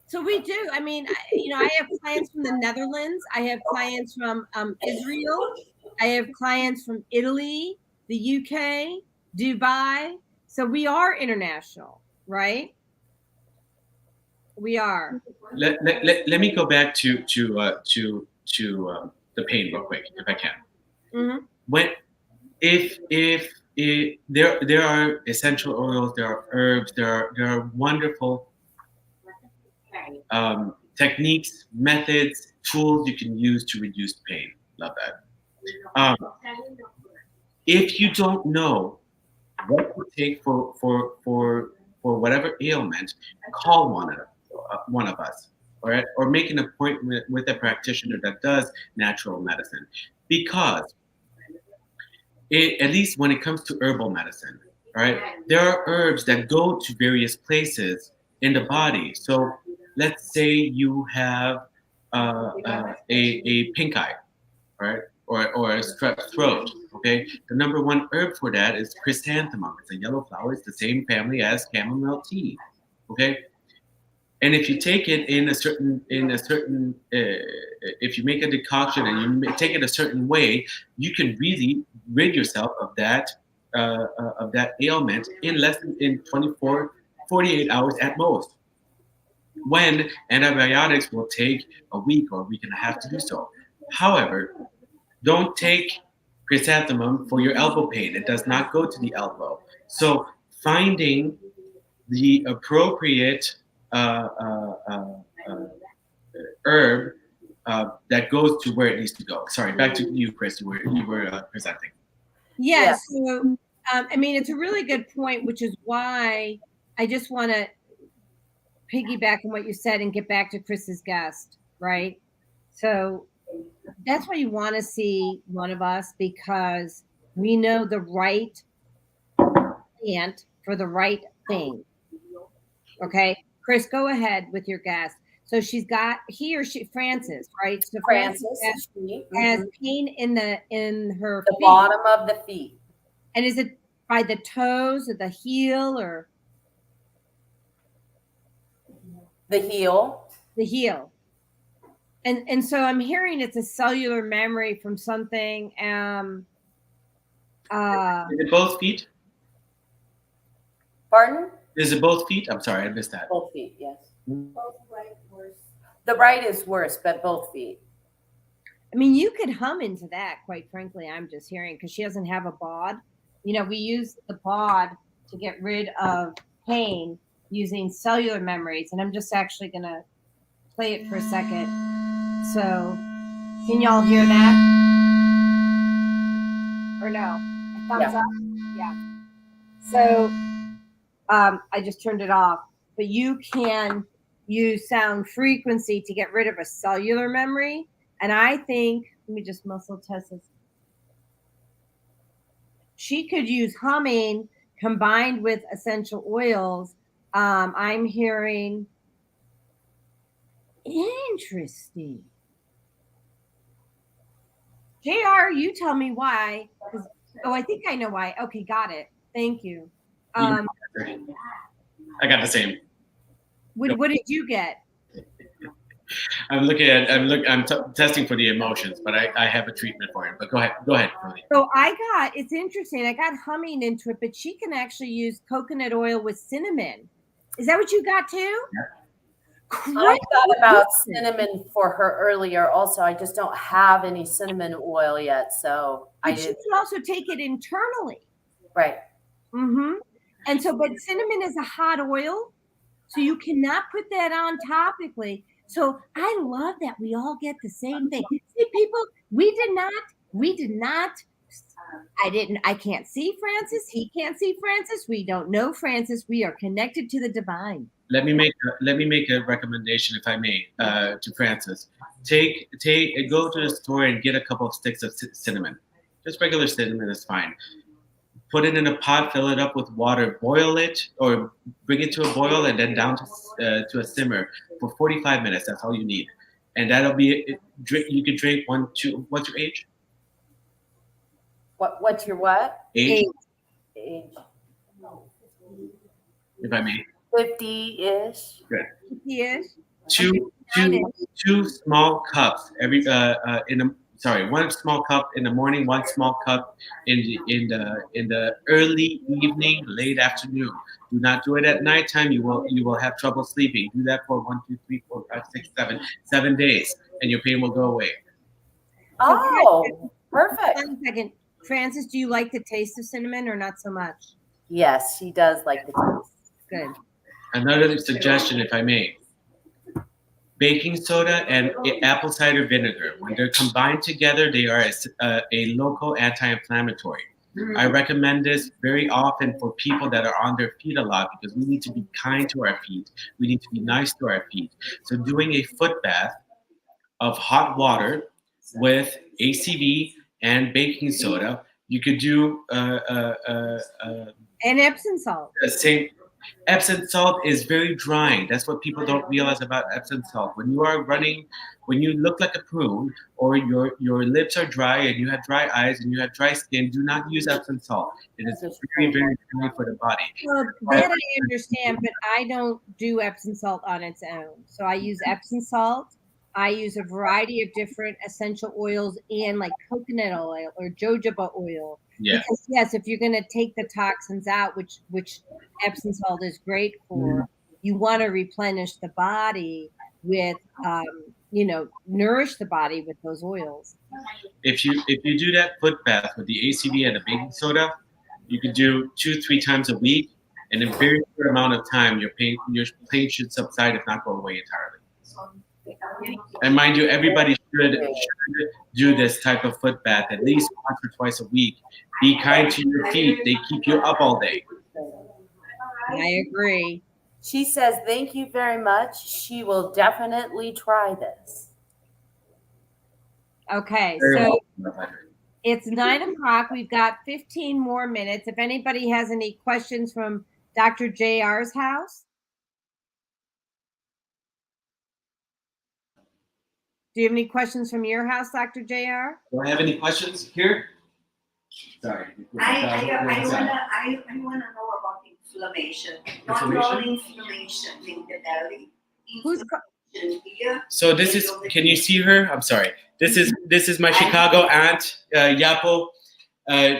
So we do. I mean, I have clients from the Netherlands. I have clients from Israel. I have clients from Italy, the UK, Dubai. So we are international, right? We are. Let me go back to the pain real quick, if I can. Mm-hmm. If there are essential oils, there are herbs, there are wonderful techniques, methods, tools you can use to reduce pain. Love that. If you don't know what to take for whatever ailment, call one of us, all right? Or make an appointment with a practitioner that does natural medicine, because at least when it comes to herbal medicine, right, there are herbs that go to various places in the body. So let's say you have a pink eye, right? or a strep throat. Okay, the number one herb for that is chrysanthemum. It's a yellow flower. It's the same family as chamomile tea. Okay, and if you take it in a certain if you make a decoction and you take it a certain way, you can really rid yourself of that ailment in less than in 24, 48 hours at most, when antibiotics will take a week or a week and a half to do so. However, don't take chrysanthemum for your elbow pain. It does not go to the elbow. So finding the appropriate herb that goes to where it needs to go. Sorry, back to you, Chris. You were presenting. Yes. So, I mean, it's a really good point, which is why I just want to piggyback on what you said and get back to Chris's guest, right? So that's why you want to see one of us, because we know the right plant for the right thing. Okay, Chris, go ahead with your guest. So she, Frances, right? So Frances has pain in her the feet. Bottom of the feet. And is it by the toes or the heel or the heel? The heel. And so I'm hearing it's a cellular memory from something. Is it both feet? Pardon? Is it both feet? I'm sorry, I missed that. Both feet, yes. Both right worse. The right is worse, but both feet. I mean, you could hum into that, quite frankly. I'm just hearing, because she doesn't have a bod. You know, we use the bod to get rid of pain using cellular memories. And I'm just actually going to play it for a second. So, can y'all hear that? Or no? Thumbs up? Yeah. So, I just turned it off. But you can use sound frequency to get rid of a cellular memory. And I think, let me just muscle test this. She could use humming combined with essential oils. I'm hearing, interesting. JR, you tell me why. Oh, I think I know why. Okay, got it. Thank you. I got the same. What did you get? I'm testing for the emotions, but I have a treatment for it. But go ahead. So it's interesting. I got humming into it, but she can actually use coconut oil with cinnamon. Is that what you got too? Yeah. I thought about cinnamon for her earlier. Also, I just don't have any cinnamon oil yet, so but you can also take it internally. Right. Mm-hmm. And so, but cinnamon is a hot oil, so you cannot put that on topically. So I love that we all get the same thing. See, people, we did not. I can't see Frances. He can't see Frances. We don't know Frances. We are connected to the divine. Let me make a recommendation, if I may, to Frances. Go to the store and get a couple of sticks of cinnamon. Just regular cinnamon is fine. Put it in a pot, fill it up with water, boil it, or bring it to a boil, and then down to a simmer for 45 minutes. That's all you need, and that'll be it. You can drink 1, 2. What's your age? What's your what? Age. Age. If I may. 50-ish. Good. 50-ish. Two small cups one small cup in the morning, one small cup in the early evening, late afternoon. Do not do it at nighttime. You will have trouble sleeping. Do that for 1, 2, 3, 4, 5, 6, 7 days, and your pain will go away. Oh, perfect. 1 second. Frances, do you like the taste of cinnamon or not so much? Yes, she does like the taste. Good. Another suggestion, if I may. Baking soda and apple cider vinegar, when they're combined together, they are a local anti-inflammatory. I recommend this very often for people that are on their feet a lot, because we need to be kind to our feet. We need to be nice to our feet. So doing a foot bath of hot water with ACV and baking soda, you could do and Epsom salt. The same. Epsom salt is very drying. That's what people don't realize about Epsom salt. When you are running, when you look like a prune, or your lips are dry and you have dry eyes and you have dry skin, do not use Epsom salt. It is very, very dry for the body. Well, that I understand, but I don't do Epsom salt on its own. So I use Epsom salt. I use a variety of different essential oils and like coconut oil or jojoba oil. Yeah. Because yes, if you're going to take the toxins out, which Epsom salt is great for, you want to replenish the body with, nourish the body with those oils. If you do that foot bath with the ACV and the baking soda, you could do 2-3 times a week, and in a very short amount of time, your pain should subside, if not go away entirely. And mind you, everybody should do this type of foot bath at least once or twice a week. Be kind to your feet; they keep you up all day. I agree. She says, "Thank you very much. She will definitely try this." Okay, Very so well. it's 9 o'clock. We've got 15 more minutes. If anybody has any questions from Dr. JR's house. Do you have any questions from your house, Dr. JR? Do I have any questions here? Sorry. I wanna know about inflammation. Not only inflammation in the belly. Inflammation here. So this is. Can you see her? I'm sorry. This is my Chicago aunt, Yapo.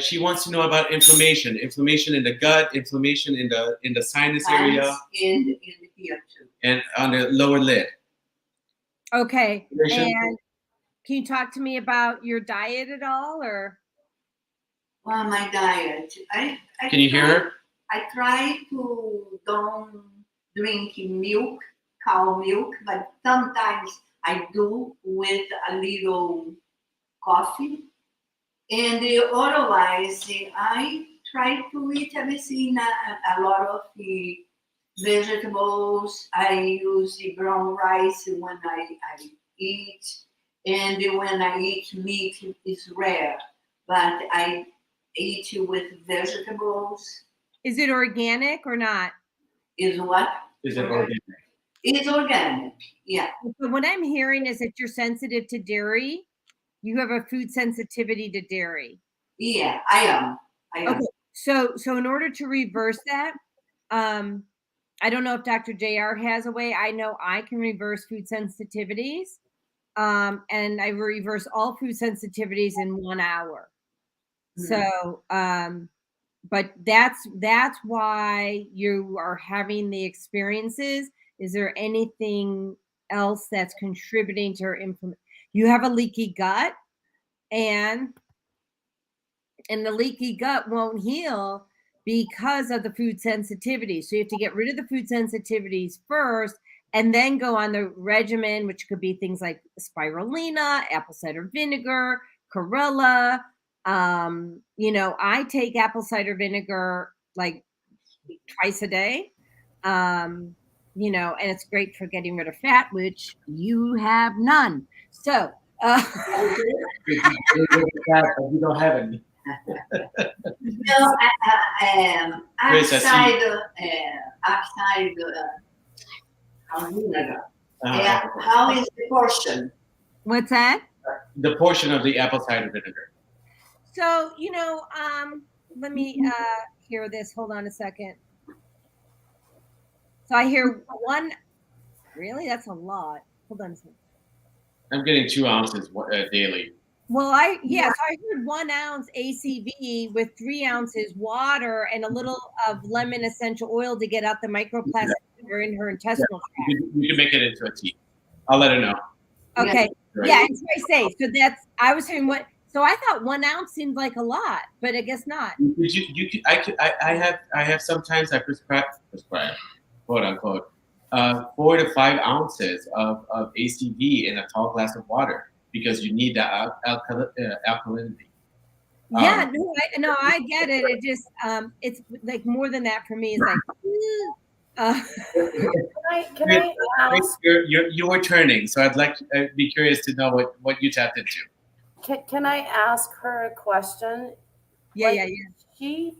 She wants to know about inflammation in the gut, inflammation in the sinus area, in here too. and on the lower lid. Okay. And can you talk to me about your diet at all, or? Well, my diet. Can you hear her? I try to don't drink milk, cow milk, but sometimes I do with a little coffee. And otherwise, I try to eat everything, a lot of the vegetables. I use the brown rice when I eat. And when I eat meat, it's rare. But I eat with vegetables. Is it organic or not? Is what? Is it organic? It's organic, yeah. So what I'm hearing is that you're sensitive to dairy. You have a food sensitivity to dairy. Yeah, I am. Okay. So in order to reverse that, I don't know if Dr. JR has a way. I know I can reverse food sensitivities. And I reverse all food sensitivities in 1 hour. So, but that's why you are having the experiences. Is there anything else that's contributing to her inflammation? You have a leaky gut, and the leaky gut won't heal because of the food sensitivity. So you have to get rid of the food sensitivities first, and then go on the regimen, which could be things like spirulina, apple cider vinegar, chlorella. I take apple cider vinegar like twice a day. And it's great for getting rid of fat, which you have none. So You don't have any. No, outside vinegar. How is the portion? what's that? The portion of the apple cider vinegar. So, let me hear this. Hold on a second. So I hear one. Really? That's a lot. Hold on a second. I'm getting 2 ounces daily. Well, I heard 1 ounce ACV with 3 ounces water and a little of lemon essential oil to get out the microplastics that are in her intestinal tract. You can make it into a tea. I'll let her know. Okay. Right. Yeah, it's very safe. So I was hearing what. So I thought 1 ounce seemed like a lot, but I guess not. I have sometimes I prescribe, quote unquote, 4 to 5 ounces of ACV in a tall glass of water because you need that alkalinity. Yeah, I get it. It just it's like more than that for me. It's like. Can I ask? You were turning, so I'd be curious to know what you tapped into. Can I ask her a question? Yeah. She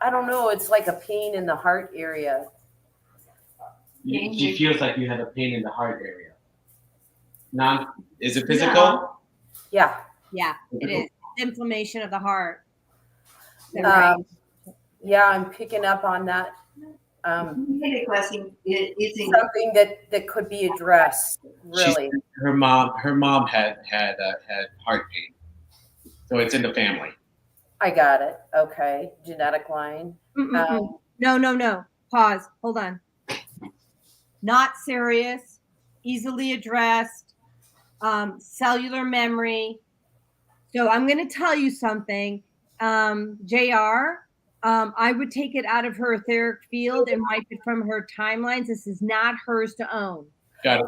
I don't know. It's like a pain in the heart area. She feels like you have a pain in the heart area. Is it physical? No. Yeah. Yeah, it is. Inflammation of the heart. Yeah, I'm picking up on that. Really question is in Something that could be addressed. Really. Her mom had heart pain, so it's in the family. I got it. Okay. Genetic line. No. Pause. Hold on. Not serious, easily addressed, cellular memory. So I'm going to tell you something, JR. I would take it out of her etheric field and wipe it from her timelines. This is not hers to own. Got it.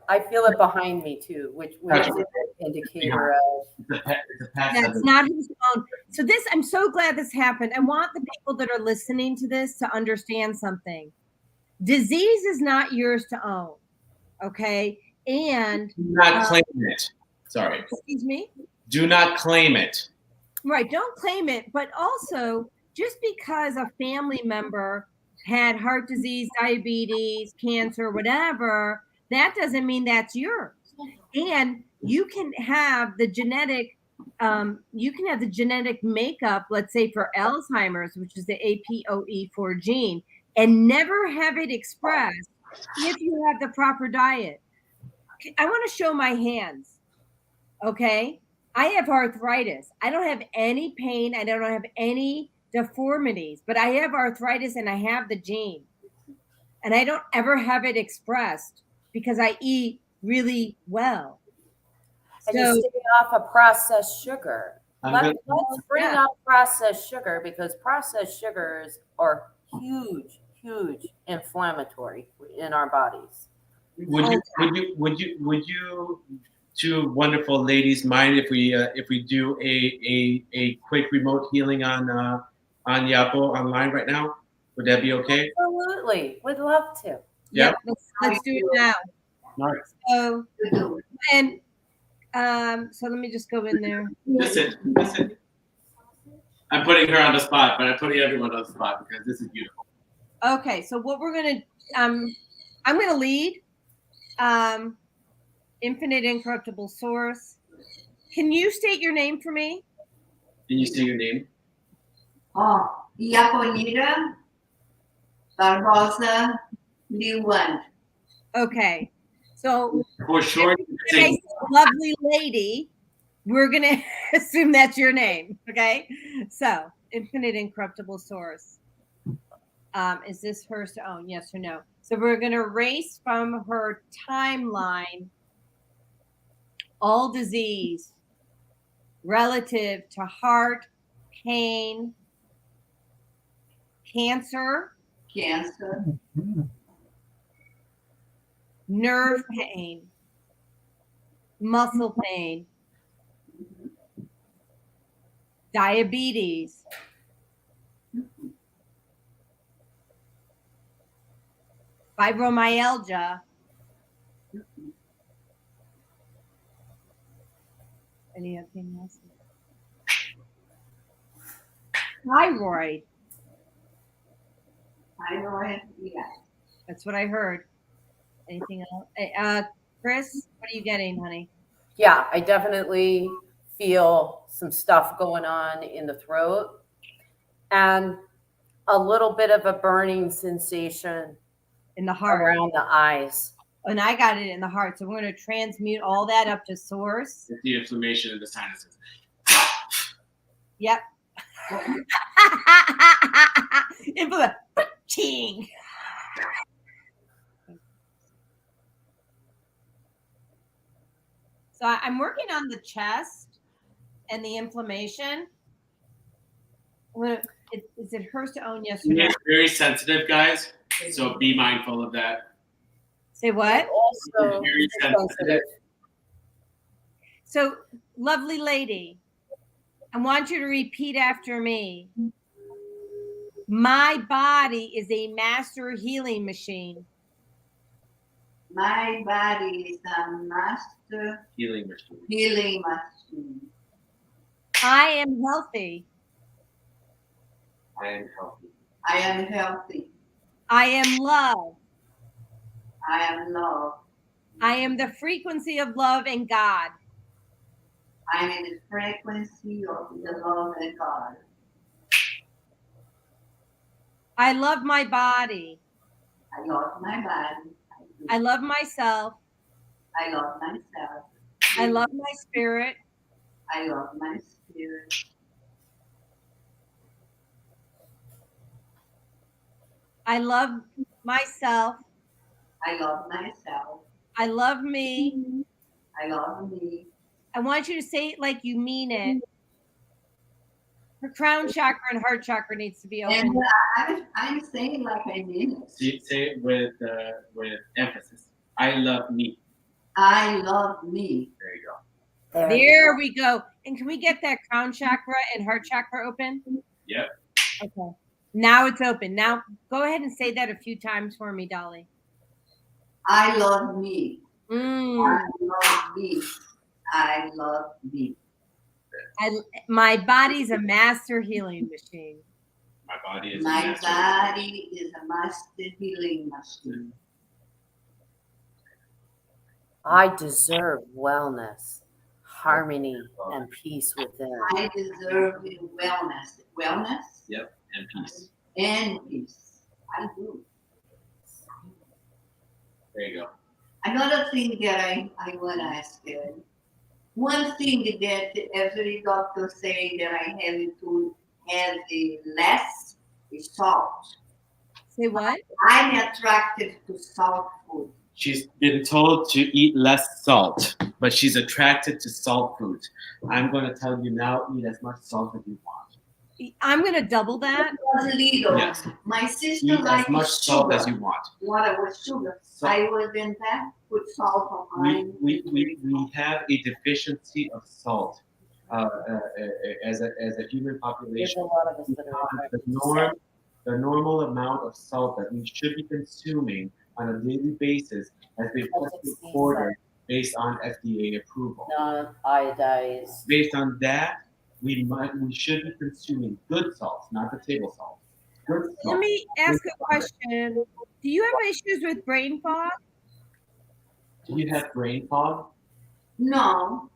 I feel it behind me too, which is an indicator of. That's not his own. So this, I'm so glad this happened. I want the people that are listening to this to understand something. Disease is not yours to own, okay? And do not claim it. Sorry. Excuse me? Do not claim it. Right, don't claim it, but also just because a family member had heart disease, diabetes, cancer, whatever, that doesn't mean that's yours. And you can have the genetic makeup, let's say for Alzheimer's, which is the APOE4 gene, and never have it expressed if you have the proper diet. I want to show my hands. Okay. I have arthritis. I don't have any pain. I don't have any deformities, but I have arthritis and I have the gene. And I don't ever have it expressed because I eat really well. And you stay off of processed sugar. Let's bring up processed sugar because processed sugars are huge inflammatory in our bodies. Would you two wonderful ladies mind if we do a quick remote healing on Yapo online right now? Would that be okay? Absolutely, would love to. Yeah, let's do it now. All right. So and so let me just go in there. Listen. I'm putting her on the spot, but I'm putting everyone on the spot because this is beautiful. Okay, so what we're gonna I'm gonna lead. Infinite incorruptible source. Can you state your name for me? Can you say your name? Oh, Iaponira Barbosa Liwan. Okay. So For sure. say lovely lady, we're gonna assume that's your name. Okay. So infinite incorruptible source. Is this hers to own? Yes or no? So we're gonna erase from her timeline all disease relative to heart, pain, cancer, nerve pain, muscle pain, diabetes, fibromyalgia, anything else? Thyroid. Yeah. That's what I heard. Anything else? Chris, what are you getting, honey? Yeah, I definitely feel some stuff going on in the throat and a little bit of a burning sensation In the heart. around the eyes. And I got it in the heart. So we're going to transmute all that up to source. It's the inflammation in the sinuses. Yep. Ching. So I'm working on the chest and the inflammation. Is it hers to own? Yes or no? It's very sensitive, guys. So be mindful of that. Say what? Also Very sensitive. So, lovely lady, I want you to repeat after me. My body is a master healing machine. My body is a master Healing machine. healing machine. I am healthy. I am healthy. I am healthy. I am love. I am love. I am the frequency of love and God. I am in the frequency of the love and God. I love my body. I love my body. I love myself. I love myself. I love my spirit. I love my spirit. I love myself. I love myself. I love me. I love me. I want you to say it like you mean it. Her crown chakra and heart chakra needs to be open. And I'm saying like I mean it. Say it with emphasis. I love me. I love me. There you go. There we go. And can we get that crown chakra and heart chakra open? Yep. Okay. Now it's open. Now go ahead and say that a few times for me, Dolly. I love me. Mm. I love me. I love me. My body's a master healing machine. My body is My a master. body is a master healing machine. I deserve wellness, harmony, and peace within. I deserve wellness. Wellness Yep. And peace. and peace. I do. There you go. Another thing that I want to ask you. One thing that every doctor say that I have to have less is salt. Say what? I'm attracted to salt food. She's been told to eat less salt, but she's attracted to salt foods. I'm going to tell you now, eat as much salt as you want. I'm going to double that. It was little. Yes. My sister Eat as likes much salt sugar. as you want. Water with sugar. So- I will then put salt on mine. We have a deficiency of salt as a human There's population. a lot of us that are The normal amount of salt that we should be consuming on a daily basis has been recorded based on FDA approval. non-iodized. Based on that, we should be consuming good salt, not the table salt. Good salt. Let me ask a question. Do you have issues with brain fog? Do you have brain fog? No.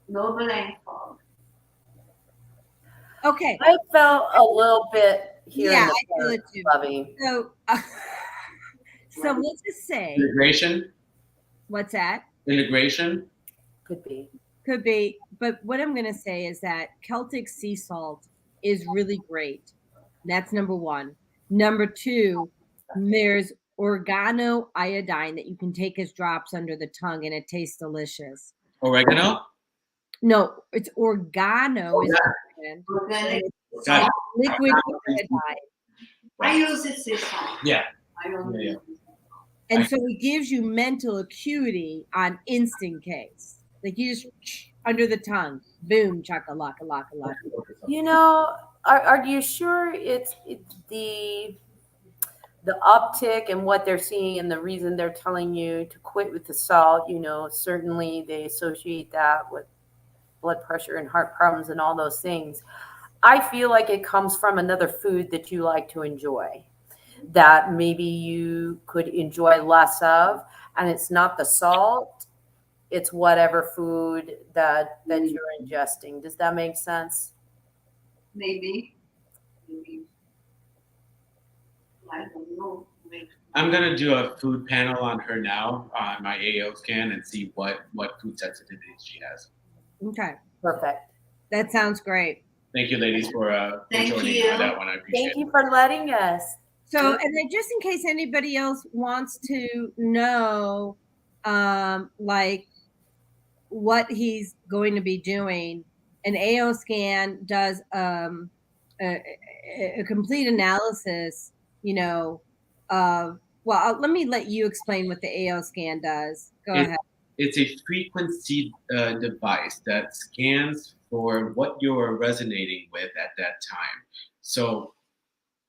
No brain fog. Okay. I felt a little bit here. Yeah, in the I feel it too. Lovey. So let's just say, Integration? what's that? Integration? Could be. Could be. But what I'm going to say is that Celtic sea salt is really great. That's number one. Number two, there's organo iodine that you can take as drops under the tongue, and it tastes delicious. Oregano? No, it's organo. Is Organic. Got it. liquid iodine. I use it this time. Yeah. I don't Yeah. use it. And so it gives you mental acuity on instant case. Like you just under the tongue, boom, chakalaka, laka, laka. You know, are you sure it's the uptick and what they're seeing and the reason they're telling you to quit with the salt? You know, certainly they associate that with blood pressure and heart problems and all those things. I feel like it comes from another food that you like to enjoy, that maybe you could enjoy less of, and it's not the salt, it's whatever food that you're ingesting. Does that make sense? Maybe. I don't know. Maybe. I'm gonna do a food panel on her now on my AO scan and see what food sensitivities she has. Okay, Perfect. that sounds great. Thank you, ladies, for Thank joining you. me on that one. I appreciate Thank it. you for letting us. So, and then just in case anybody else wants to know, like what he's going to be doing, an AO scan does a complete analysis, you know, of, well, let me let you explain what the AO scan does. Go ahead. It's a frequency device that scans for what you're resonating with at that time. So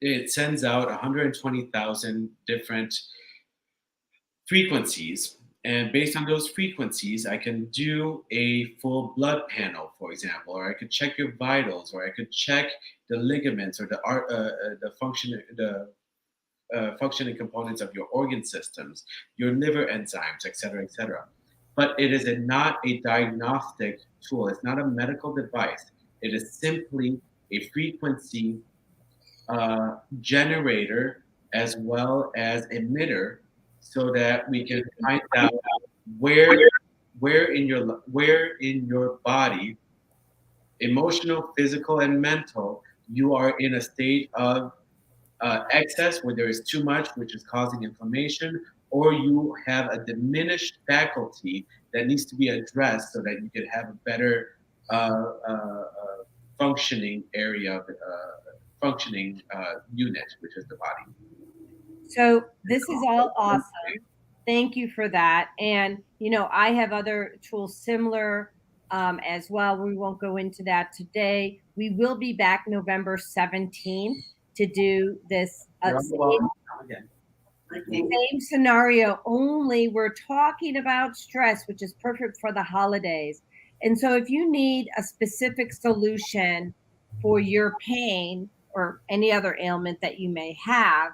it sends out 120,000 different frequencies. And based on those frequencies, I can do a full blood panel, for example, or I could check your vitals, or I could check the ligaments or the functioning components of your organ systems, your liver enzymes, et cetera, et cetera. But it is not a diagnostic tool. It's not a medical device. It is simply a frequency generator as well as emitter, so that we can find out where in your body, emotional, physical, and mental, you are in a state of excess, where there is too much, which is causing inflammation, or you have a diminished faculty that needs to be addressed so that you can have a better functioning area of functioning unit, which is the body. So this is all awesome. Thank you for that. And, I have other tools similar as well. We won't go into that today. We will be back November 17th to do this same scenario, only we're talking about stress, which is perfect for the holidays. And so if you need a specific solution for your pain or any other ailment that you may have,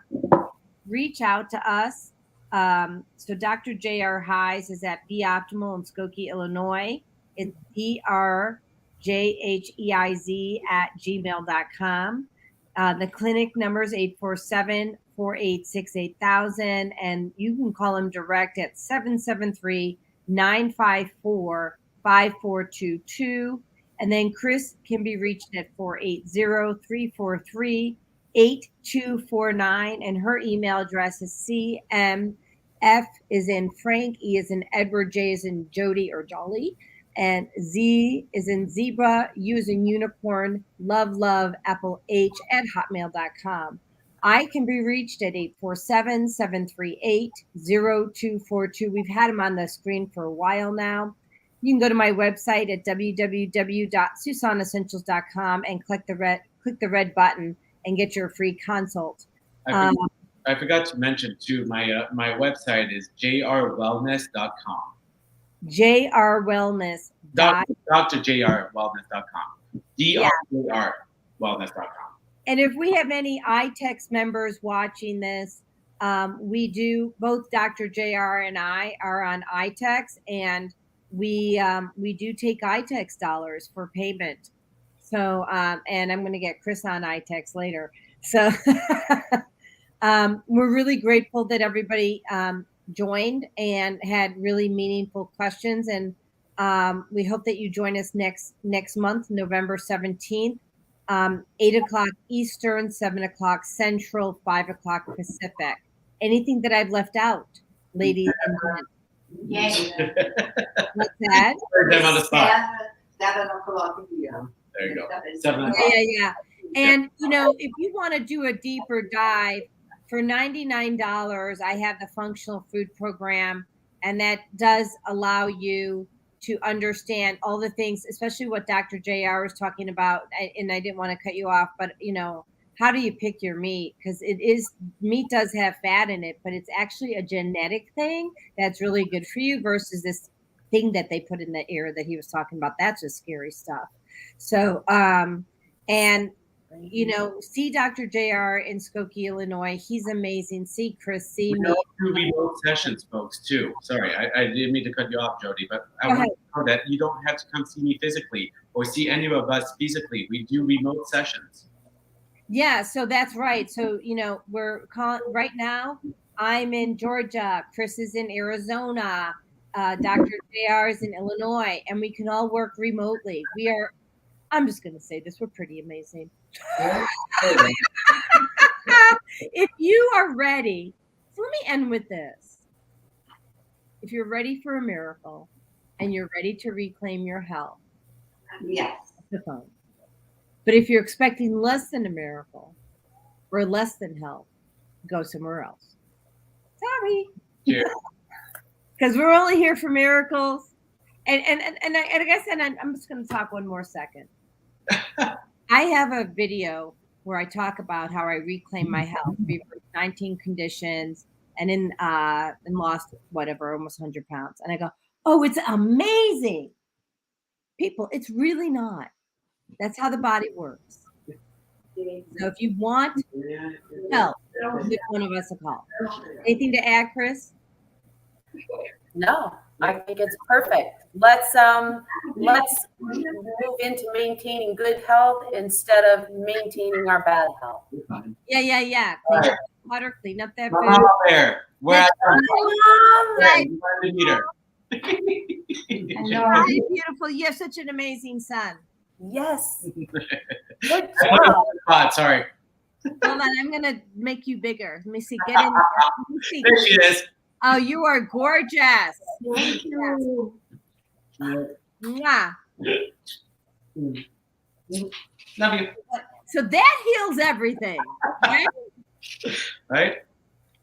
reach out to us. So Dr. J.R. Heiz is at Be Optimal in Skokie, Illinois. It's drjheiz@gmail.com. The clinic number is 847-486-8000, and you can call them direct at 773-954-5422. And then Chris can be reached at 480-343-8249, and her email address is CMF is in Frank, E is in Edward, J is in Jodi or Jolly, and Z is in zebra, U is in unicorn, love, Apple H at hotmail.com. I can be reached at 847-738-0242. We've had them on the screen for a while now. You can go to my website at www.susonessentials.com and click the red button and get your free consult. I forgot to mention too, my website is jrwellness.com. jrwellness. drjrwellness.com. drjrwellness.com. And if we have any iTex members watching this, we do, both Dr. JR and I are on iTex, and we do take iTex dollars for payment. So, and I'm going to get Chris on iTex later. So we're really grateful that everybody joined and had really meaningful questions. And we hope that you join us next month, November 17th, 8:00 Eastern, 7:00 Central, 5:00 Pacific. Anything that I've left out, ladies and gentlemen? Yes. What's that? Them on the spot. 7:00 here. There you go. 7:00. Yeah. And, if you want to do a deeper dive, for $99, I have the functional food program, and that does allow you to understand all the things, especially what Dr. JR was talking about. And I didn't want to cut you off, but, how do you pick your meat? Because meat does have fat in it, but it's actually a genetic thing that's really good for you versus this thing that they put in the air that he was talking about. That's just scary stuff. So, see Dr. JR in Skokie, Illinois. He's amazing. See Chris, see me. Do remote sessions, folks, too. Sorry, I didn't mean to cut you off, Jodi, but I want to know that you don't have to come see me physically or see any of us physically. We do remote sessions. Yeah, so that's right. So, we're calling right now. I'm in Georgia. Chris is in Arizona. Dr. JR is in Illinois, and we can all work remotely. I'm just going to say this. We're pretty amazing. If you are ready, so let me end with this. If you're ready for a miracle and you're ready to reclaim your health, Yes. the phone. But if you're expecting less than a miracle or less than health, go somewhere else. Sorry. Because we're only here for miracles. And I guess, and I'm just going to talk one more second. I have a video where I talk about how I reclaimed my health, reversed 19 conditions, and lost almost 100 pounds. And I go, oh, it's amazing. People, it's really not. That's how the body works. So if you want help, give one of us a call. Anything to add, Chris? No, I think it's perfect. Let's move into maintaining good health instead of maintaining our bad health. Yeah. Clean up that water, clean up that food. Mama Bear, where Hi, I meet her. hi, beautiful. You have such an amazing son. Yes. Good I put her job. on the spot, sorry. Hold on, I'm gonna make you bigger. Let me see. Get in there. Let me see. There she is. Oh, you are gorgeous. Thank you. Mwah. Love you. So that heals everything, right? Right?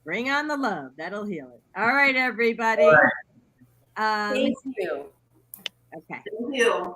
Bring on the love. That'll heal it. All right, everybody. All Thank you. Okay. Thank you.